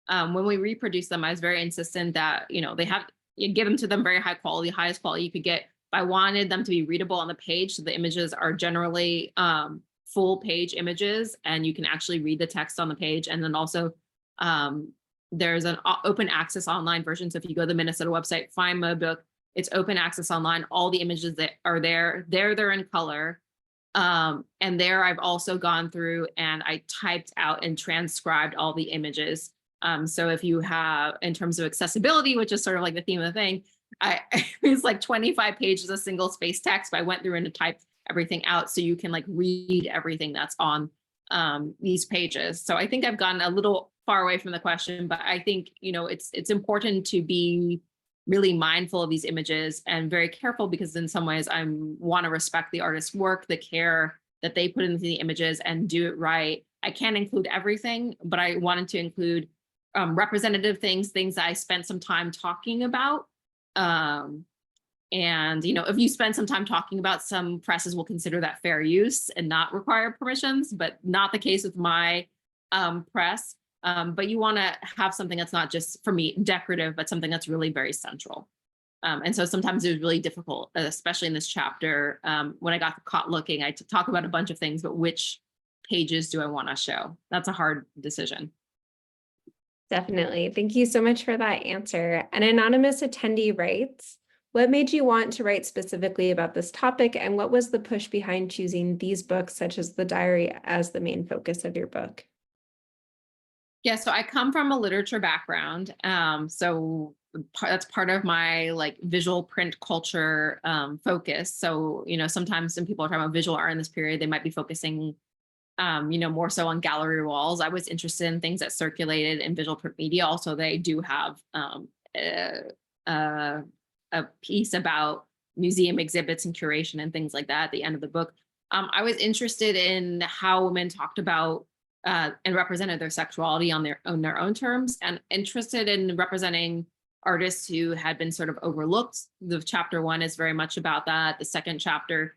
when we reproduce them, I was very insistent that, you give them to them very high quality, highest quality you could get. I wanted them to be readable on the page. So the images are generally full page images, and you can actually read the text on the page. And then also there's an open access online version. So if you go to the Minnesota website, find my book, it's open access online. All the images that are there, they're in color. And there I've also gone through and I typed out and transcribed all the images. So if you have, in terms of accessibility, which is sort of like the theme of the thing, it's like 25 pages of single space text, but I went through and typed everything out so you can like read everything that's on these pages. So I think I've gotten a little far away from the question, but I think, it's important to be really mindful of these images and very careful, because in some ways I want to respect the artist's work, the care that they put into the images, and do it right. I can't include everything, but I wanted to include representative things that I spent some time talking about. And, if you spend some time talking about, some presses will consider that fair use and not require permissions, but not the case with my press. But you want to have something that's not just, for me, decorative, but something that's really very central. And so sometimes it was really difficult, especially in this chapter. When I got caught looking, I talk about a bunch of things, but which pages do I want to show? That's a hard decision. Definitely. Thank you so much for that answer. An anonymous attendee writes, what made you want to write specifically about this topic, and what was the push behind choosing these books, such as the diary, as the main focus of your book? Yeah, so I come from a literature background. So that's part of my like visual print culture focus. So, sometimes when people are talking about visual art in this period, they might be focusing more so on gallery walls. I was interested in things that circulated in visual print media. Also, they do have a piece about museum exhibits and curation and things like that at the end of the book. I was interested in how women talked about and represented their sexuality on their own terms, and interested in representing artists who had been sort of overlooked. The chapter 1 is very much about that. The second chapter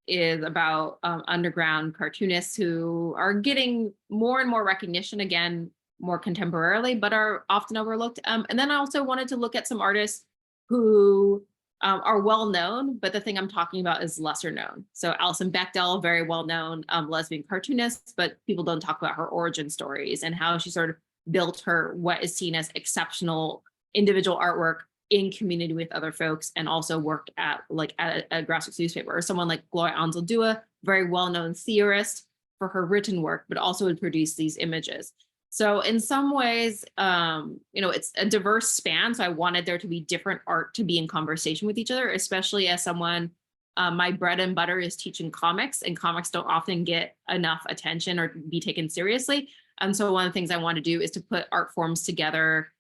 is about underground cartoonists who are getting more and more recognition, again, more contemporarily, but are often overlooked. And then I also wanted to look at some artists who are well known, but the thing I'm talking about is lesser known. So Alison Bechdel, very well known lesbian cartoonist, but people don't talk about her origin stories and how she sort of built her what is seen as exceptional individual artwork in community with other folks, and also worked at a grassroots newspaper. Or someone like Gloria Anzaldúa, very well-known theorist for her written work, but also would produce these images. So in some ways, it's a diverse span. So I wanted there to be different art to be in conversation with each other, especially as someone, my bread and butter is teaching comics, and comics don't often get enough attention or be taken seriously. And so one of the things I want to do is to put art forms together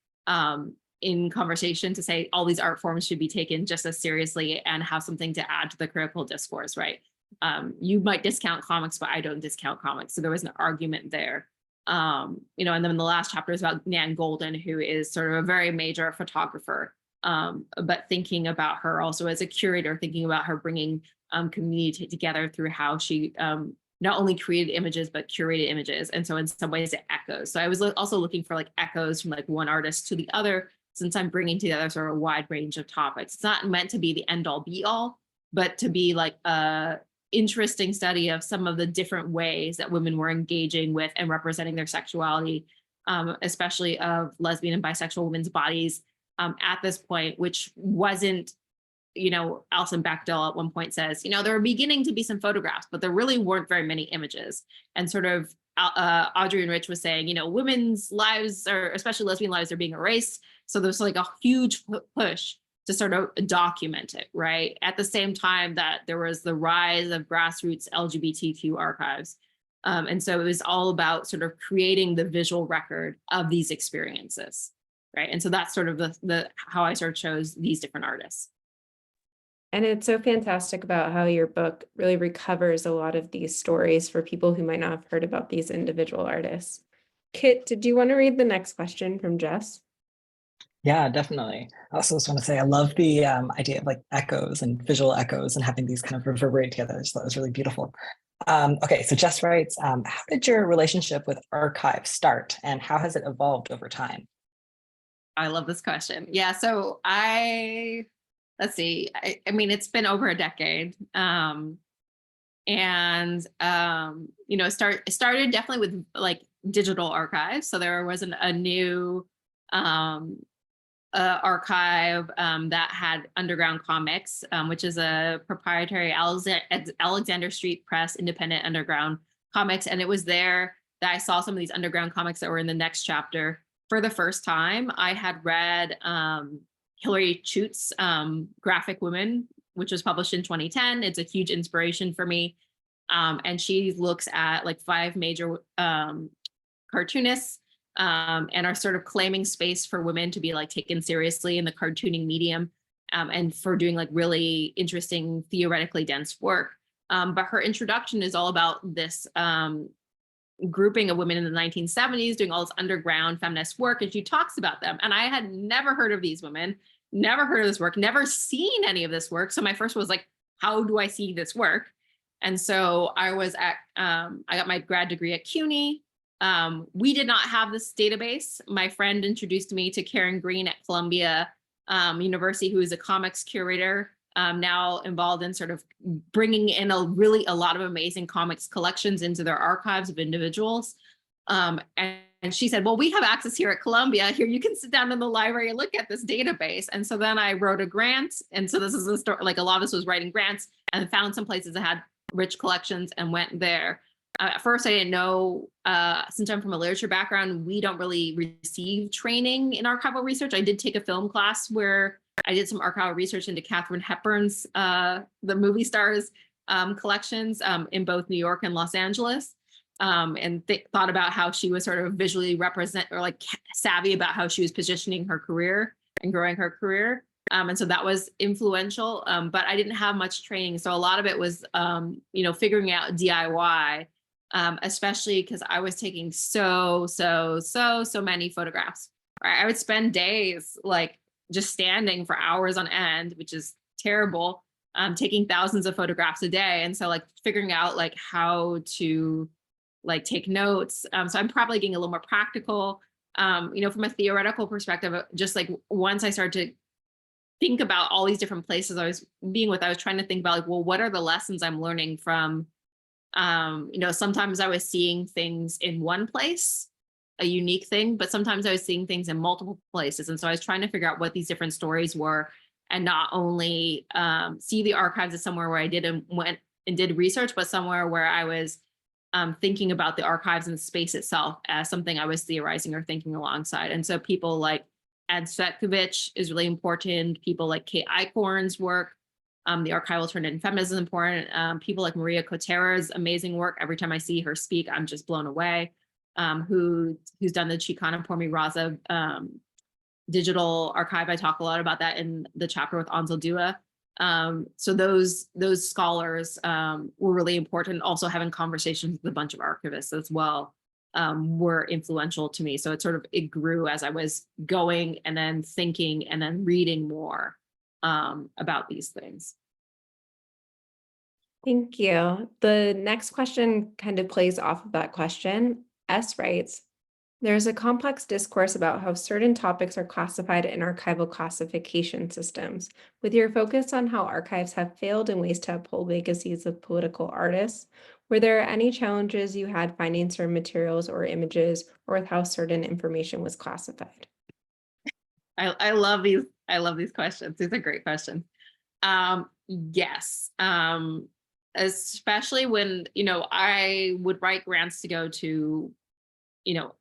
in conversation, to say all these art forms should be taken just as seriously and have something to add to the critical discourse, right? You might discount comics, but I don't discount comics. So there was an argument there. And then the last chapter is about Nan Golden, who is sort of a very major photographer, but thinking about her also as a curator, thinking about her bringing community together through how she not only created images, but curated images. And so in some ways it echoes. So I was also looking for like echoes from like one artist to the other, since I'm bringing together sort of a wide range of topics. It's not meant to be the end all be all, but to be like a interesting study of some of the different ways that women were engaging with and representing their sexuality, especially of lesbian and bisexual women's bodies at this point, which wasn't, Alison Bechdel at one point says, there were beginning to be some photographs, but there really weren't very many images. And sort of Audrey and Rich was saying, women's lives, or especially lesbian lives, are being erased. So there's like a huge push to sort of document it, right? At the same time that there was the rise of grassroots LGBTQ archives. And so it was all about sort of creating the visual record of these experiences, right? And so that's sort of the how I sort of chose these different artists. And it's so fantastic about how your book really recovers a lot of these stories for people who might not have heard about these individual artists. Kit, did you want to read the next question from Jess? Yeah, definitely. I also just want to say I love the idea of like echoes and visual echoes and having these kind of reverberate together. So that was really beautiful. Okay, so Jess writes, how did your relationship with archive start, and how has it evolved over time? I love this question. Yeah, so let's see, I mean, it's been over a decade. It started definitely with like digital archives. So there wasn't a new archive that had Underground Comics, which is a proprietary Alexander Street Press independent underground comics. And it was there that I saw some of these underground comics that were in the next chapter for the first time. I had read Hilary Chut's Graphic Women, which was published in 2010. It's a huge inspiration for me. And she looks at like 5 major cartoonists and are sort of claiming space for women to be like taken seriously in the cartooning medium, and for doing like really interesting, theoretically dense work. But her introduction is all about this grouping of women in the 1970s doing all this underground feminist work, and she talks about them. And I had never heard of these women, never heard of this work, never seen any of this work. So my first was like, how do I see this work? And so I was at, I got my grad degree at CUNY. We did not have this database. My friend introduced me to Karen Green at Columbia University, who is a comics curator, now involved in sort of bringing in a lot of amazing comics collections into their archives of individuals. And she said, well, we have access here at Columbia. Here, you can sit down in the library and look at this database. And so then I wrote a grant. And so this is a story, like a lot of this was writing grants, and found some places that had rich collections and went there. At first, I didn't know, since I'm from a literature background, we don't really receive training in archival research. I did take a film class where I did some archival research into Katharine Hepburn's, the movie stars collections in both New York and Los Angeles, and thought about how she was sort of visually represent, or like savvy about how she was positioning her career and growing her career. And so that was influential, but I didn't have much training. So a lot of it was, figuring out DIY, especially because I was taking so many photographs. right? I would spend days like just standing for hours on end, which is terrible, taking thousands of photographs a day. And so like figuring out like how to like take notes. So I'm probably getting a little more practical, from a theoretical perspective, just like once I started to think about all these different places I was being with, I was trying to think about like, well, what are the lessons I'm learning from, sometimes I was seeing things in one place, a unique thing, but sometimes I was seeing things in multiple places. And so I was trying to figure out what these different stories were, and not only see the archives as somewhere where I did and went and did research, but somewhere where I was thinking about the archives and the space itself as something I was theorizing or thinking alongside. And so people like Ed Svetkovich is really important. People like Kate Eichhorn's work, the archival turn in feminism is important. People like Maria Cotera's amazing work. Every time I see her speak, I'm just blown away. Who's done the Chicana por mi Raza digital archive. I talk a lot about that in the chapter with Ansel Dua. So those scholars were really important. Also having conversations with a bunch of archivists as well were influential to me. So it grew as I was going and then thinking and then reading more about these things. Thank you. The next question kind of plays off of that question. S writes, there's a complex discourse about how certain topics are classified in archival classification systems. With your focus on how archives have failed in ways to uphold legacies of political artists, were there any challenges you had finding certain materials or images, or with how certain information was classified? I love these questions. These are great questions. Yes. Especially when, I would write grants to go to,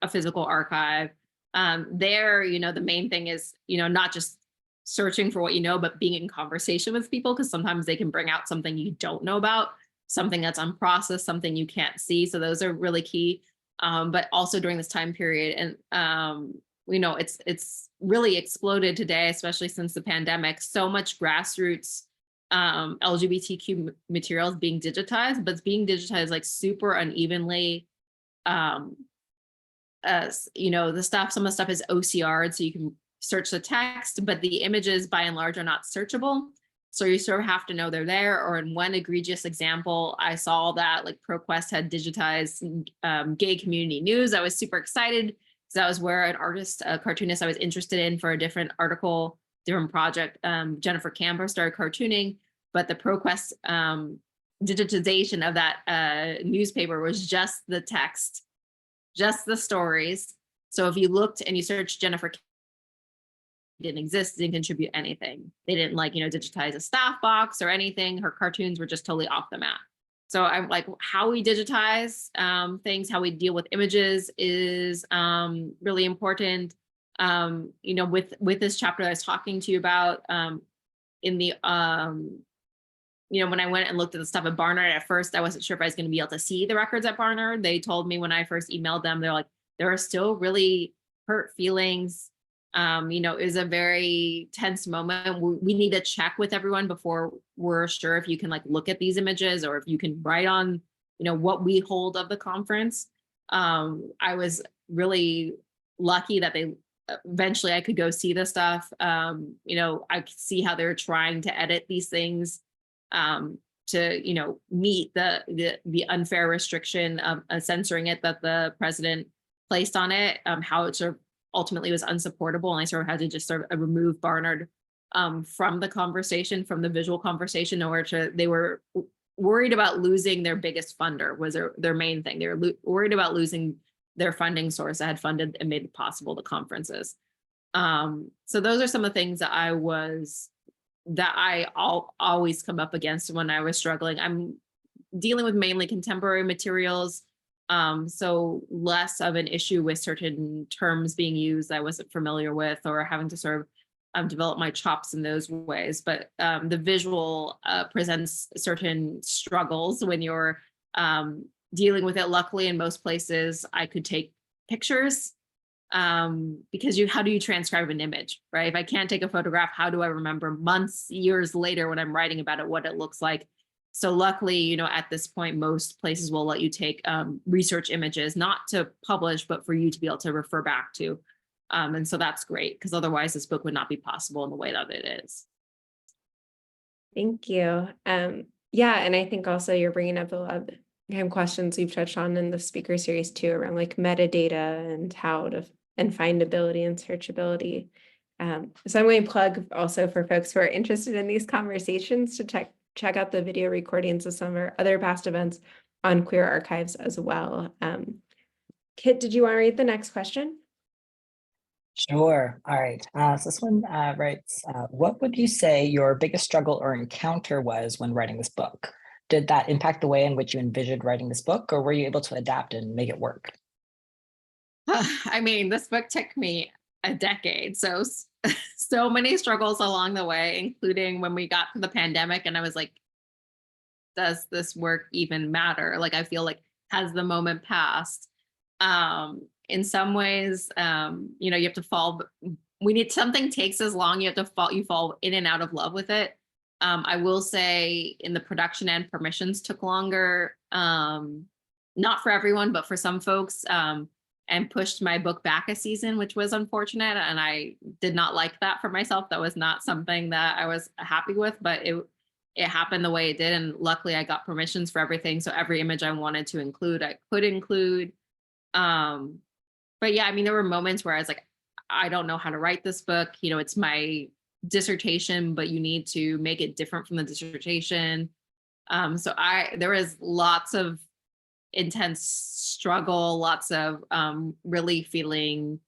a physical archive. There, the main thing is, not just searching for what you know, but being in conversation with people, because sometimes they can bring out something you don't know about, something that's unprocessed, something you can't see. So those are really key. But also during this time period, and it's really exploded today, especially since the pandemic. So much grassroots LGBTQ materials being digitized, but it's being digitized like super unevenly. Some of the stuff is OCR'd, so you can search the text, but the images by and large are not searchable. So you sort of have to know they're there. Or in one egregious example, I saw that like ProQuest had digitized gay community news. I was super excited because that was where an artist, a cartoonist I was interested in for a different article, different project, Jennifer Camper started cartooning, but the ProQuest digitization of that newspaper was just the text, just the stories. So if you looked and you searched Jennifer, didn't exist, didn't contribute anything. They didn't digitize a staff box or anything. Her cartoons were just totally off the map. So I'm like, how we digitize things, how we deal with images is really important. With this chapter that I was talking to you about in the when I went and looked at the stuff at Barnard, at first I wasn't sure if I was going to be able to see the records at Barnard. They told me when I first emailed them, they're like, there are still really hurt feelings. It was a very tense moment. We need to check with everyone before we're sure if you can look at these images or if you can write on, what we hold of the conference. I was really lucky that eventually I could go see the stuff. I could see how they're trying to edit these things to meet the unfair restriction of censoring it that the president placed on it, how it sort of ultimately was unsupportable, and I sort of had to just sort of remove Barnard from the conversation, from the visual conversation, in order to, they were worried about losing their biggest funder, was their main thing. They were worried about losing their funding source that had funded and made it possible the conferences. So those are some of the things that I always come up against when I was struggling. I'm dealing with mainly contemporary materials, so less of an issue with certain terms being used I wasn't familiar with, or having to sort of develop my chops in those ways. But the visual presents certain struggles when you're dealing with it. Luckily, in most places, I could take pictures, because how do you transcribe an image, right? If I can't take a photograph, how do I remember months, years later when I'm writing about it, what it looks like? So luckily, at this point, most places will let you take research images, not to publish, but for you to be able to refer back to. And so that's great, because otherwise this book would not be possible in the way that it is. Thank you. Yeah, and I think also you're bringing up a lot of kind of questions we've touched on in the speaker series too, around like metadata and how to and findability and searchability. So I'm going to plug also for folks who are interested in these conversations to check out the video recordings of some of our other past events on Queer Archives as well. Kit, did you want to read the next question? Sure. All right. So this one writes, what would you say your biggest struggle or encounter was when writing this book? Did that impact the way in which you envisioned writing this book, or were you able to adapt and make it work? I mean, this book took me a decade. So, so many struggles along the way, including when we got to the pandemic and I was like, does this work even matter? Like, I feel like, has the moment passed? In some ways, you know, you have to fall, something takes as long, you fall in and out of love with it. I will say in the production end, permissions took longer, not for everyone, but for some folks, and pushed my book back a season, which was unfortunate. And I did not like that for myself. That was not something that I was happy with, but it happened the way it did. And luckily I got permissions for everything. So every image I wanted to include, I could include. But yeah, I mean, there were moments where I was like, I don't know how to write this book. You know, it's my dissertation, but you need to make it different from the dissertation. So there was lots of intense struggle, lots of really feeling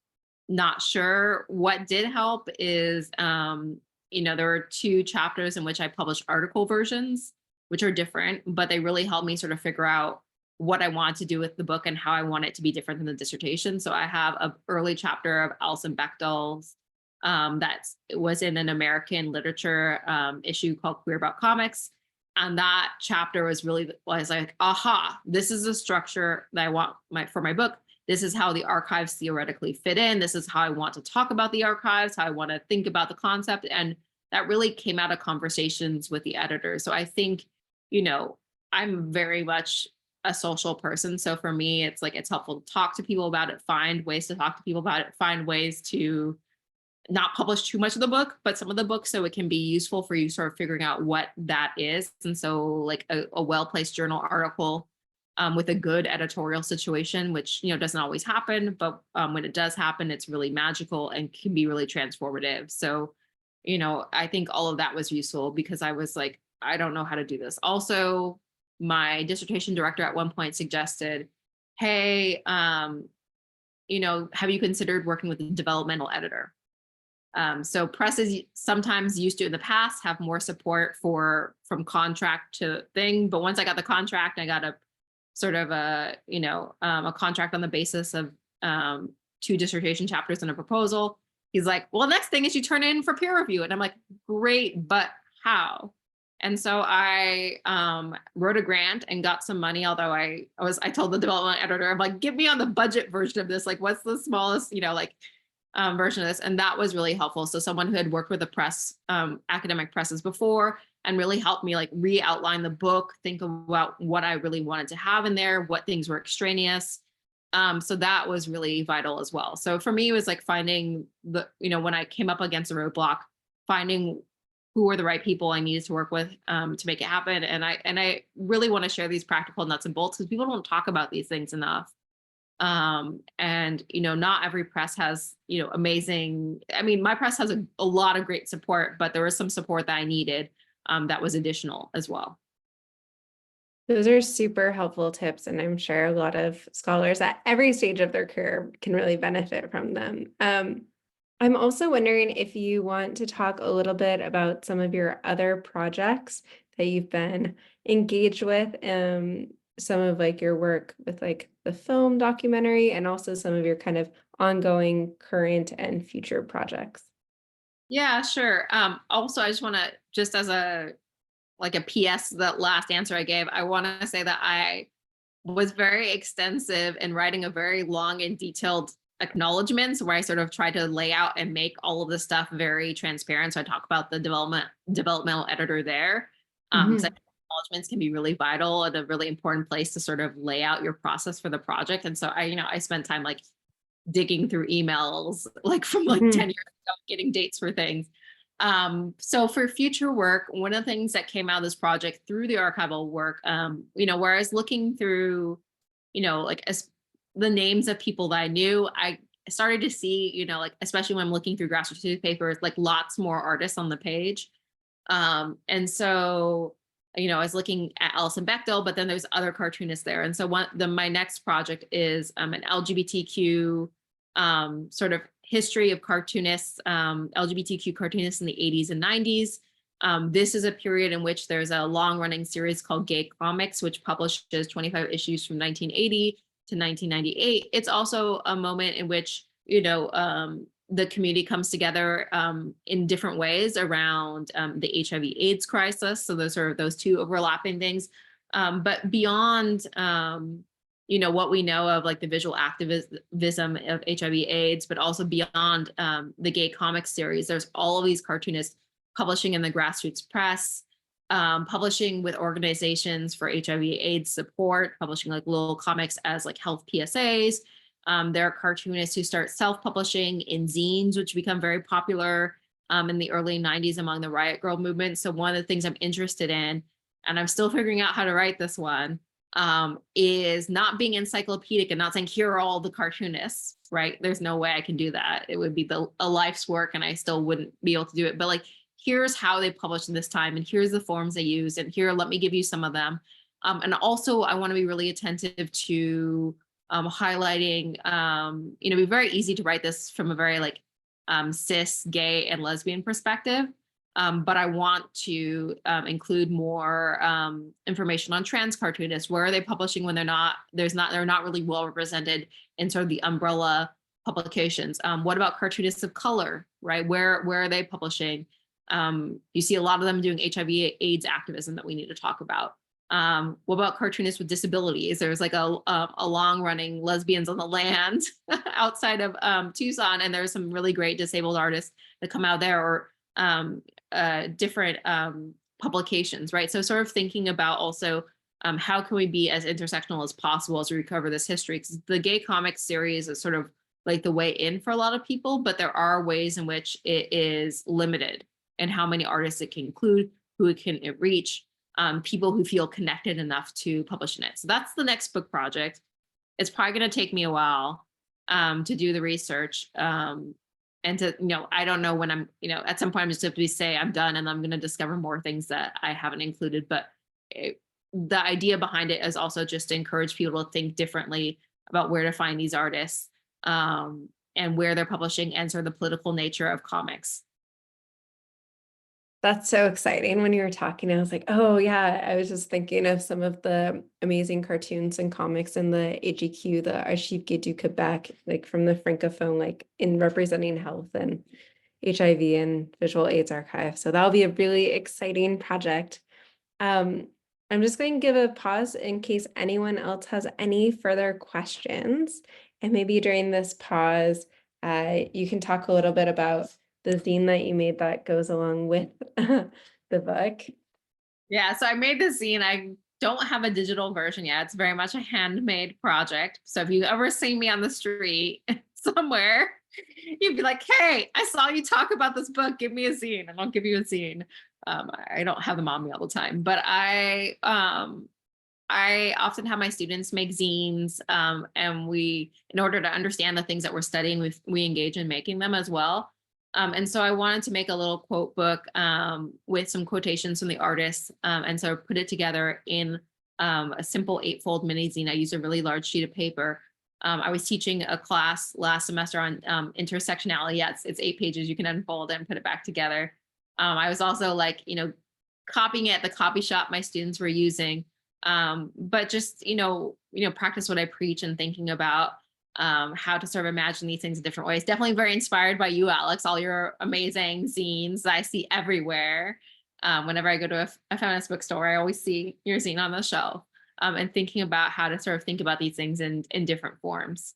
not sure. What did help is, you know, there were 2 chapters in which I published article versions, which are different, but they really helped me sort of figure out what I want to do with the book and how I want it to be different than the dissertation. So I have an early chapter of Alison Bechdel's that was in an American literature issue called Queer About Comics. And that chapter was like, aha, this is the structure that I want for my book. This is how the archives theoretically fit in. This is how I want to talk about the archives, how I want to think about the concept. And that really came out of conversations with the editor. So I think, you know, I'm very much a social person. So for me, it's like, it's helpful to talk to people about it, find ways to talk to people about it, find ways to not publish too much of the book, but some of the books, so it can be useful for you sort of figuring out what that is. And so like a well-placed journal article with a good editorial situation, which, you know, doesn't always happen, but when it does happen, it's really magical and can be really transformative. So, you know, I think all of that was useful because I was like, I don't know how to do this. Also, my dissertation director at one point suggested, hey, you know, have you considered working with a developmental editor? So presses sometimes used to in the past have more support from contract to thing. But once I got the contract, I got a sort of a contract on the basis of 2 dissertation chapters and a proposal. He's like, well, the next thing is you turn it in for peer review. And I'm like, great, but how? And so I wrote a grant and got some money, although I told the development editor, I'm like, give me on the budget version of this. Like, what's the smallest, you know, like version of this? And that was really helpful. So someone who had worked with the press, academic presses before, and really helped me like re-outline the book, think about what I really wanted to have in there, what things were extraneous. So that was really vital as well. So for me, it was like finding when I came up against a roadblock, finding who were the right people I needed to work with to make it happen. And I really want to share these practical nuts and bolts because people don't talk about these things enough. And, you know, not every press has, you know, amazing, I mean, my press has a lot of great support, but there was some support that I needed that was additional as well. Those are super helpful tips, and I'm sure a lot of scholars at every stage of their career can really benefit from them. I'm also wondering if you want to talk a little bit about some of your other projects that you've been engaged with, some of like your work with like the film documentary, and also some of your kind of ongoing current and future projects. Yeah, sure. Also, I just want to, just as a PS, that last answer I gave, I want to say that I was very extensive in writing a very long and detailed acknowledgements where I sort of try to lay out and make all of the stuff very transparent. So I talk about the developmental editor there. So acknowledgements can be really vital and a really important place to sort of lay out your process for the project. And so I spent time like digging through emails like from like 10 years ago, getting dates for things. So for future work, one of the things that came out of this project through the archival work, where I was looking through, like as the names of people that I knew, I started to see, like, especially when I'm looking through grassroots newspapers, like lots more artists on the page. And so, I was looking at Alison Bechdel, but then there's other cartoonists there. And so my next project is an LGBTQ sort of history of cartoonists, LGBTQ cartoonists in the 80s and 90s. This is a period in which there's a long-running series called Gay Comics, which publishes 25 issues from 1980 to 1998. It's also a moment in which, the community comes together in different ways around the HIV/AIDS crisis. So those are those two overlapping things. But beyond, what we know of like the visual activism of HIV/AIDS, but also beyond the Gay Comics series, there's all of these cartoonists publishing in the grassroots press, publishing with organizations for HIV/AIDS support, publishing like little comics as like health PSAs. There are cartoonists who start self-publishing in zines, which become very popular in the early 90s among the Riot Grrrl movement. So one of the things I'm interested in, and I'm still figuring out how to write this one, is not being encyclopedic and not saying, here are all the cartoonists, right? There's no way I can do that. It would be a life's work and I still wouldn't be able to do it. But like, here's how they published in this time and here's the forms they use. And here, let me give you some of them. And also I want to be really attentive to highlighting, it'd be very easy to write this from a very like cis, gay, and lesbian perspective. But I want to include more information on trans cartoonists. Where are they publishing when they're not really well represented in sort of the umbrella publications? What about cartoonists of color, right? Where are they publishing? You see a lot of them doing HIV/AIDS activism that we need to talk about. What about cartoonists with disabilities? There's like a long-running Lesbians on the Land outside of Tucson, and there's some really great disabled artists that come out there, or different publications, right? So sort of thinking about also how can we be as intersectional as possible as we recover this history? Because the Gay Comics series is sort of like the way in for a lot of people, but there are ways in which it is limited in how many artists it can include, who it can reach. People who feel connected enough to publish in it. So that's the next book project. It's probably going to take me a while to do the research and to, I don't know when I'm, at some point I'm just going to say I'm done and I'm going to discover more things that I haven't included. But the idea behind it is also just to encourage people to think differently about where to find these artists and where they're publishing and sort of the political nature of comics. That's so exciting. When you were talking, I was like, oh yeah, I was just thinking of some of the amazing cartoons and comics in the AGQ, the Archives du Québec, like from the Francophone, like in representing health and HIV and visual AIDS archive. So that'll be a really exciting project. I'm just going to give a pause in case anyone else has any further questions. And maybe during this pause, you can talk a little bit about the zine that you made that goes along with the book. Yeah, so I made this zine. I don't have a digital version yet. It's very much a handmade project. So if you ever see me on the street somewhere, you'd be like, hey, I saw you talk about this book. Give me a zine, and I'll give you a zine. I don't have them on me all the time, but I often have my students make zines, and in order to understand the things that we're studying, we engage in making them as well. And so I wanted to make a little quote book with some quotations from the artists. And so I put it together in a simple 8-fold mini zine. I used a really large sheet of paper. I was teaching a class last semester on intersectionality. Yeah, it's 8 pages. You can unfold it and put it back together. I was also like, copying it at the copy shop my students were using. But just, practice what I preach and thinking about how to sort of imagine these things in different ways. Definitely very inspired by you, Alex, all your amazing zines I see everywhere. Whenever I go to a feminist bookstore, I always see your zine on the shelf, and thinking about how to sort of think about these things in different forms.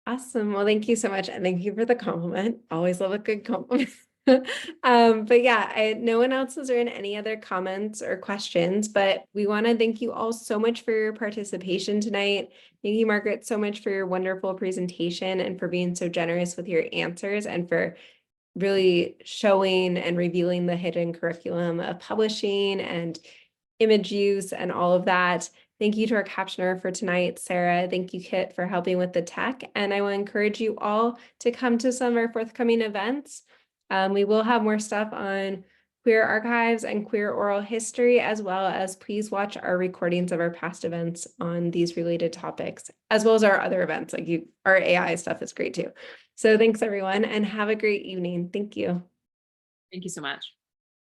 Awesome. Well, thank you so much. And thank you for the compliment. Always love a good compliment. But yeah, no one else is in any other comments or questions, but we want to thank you all so much for your participation tonight. Thank you, Margaret, so much for your wonderful presentation and for being so generous with your answers and for really showing and revealing the hidden curriculum of publishing and image use and all of that. Thank you to our captioner for tonight, Sarah. Thank you, Kit, for helping with the tech. And I will encourage you all to come to some of our forthcoming events. We will have more stuff on queer archives and queer oral history, as well as please watch our recordings of our past events on these related topics, as well as our other events, like our AI stuff is great too. So thanks everyone and have a great evening. Thank you. Thank you so much.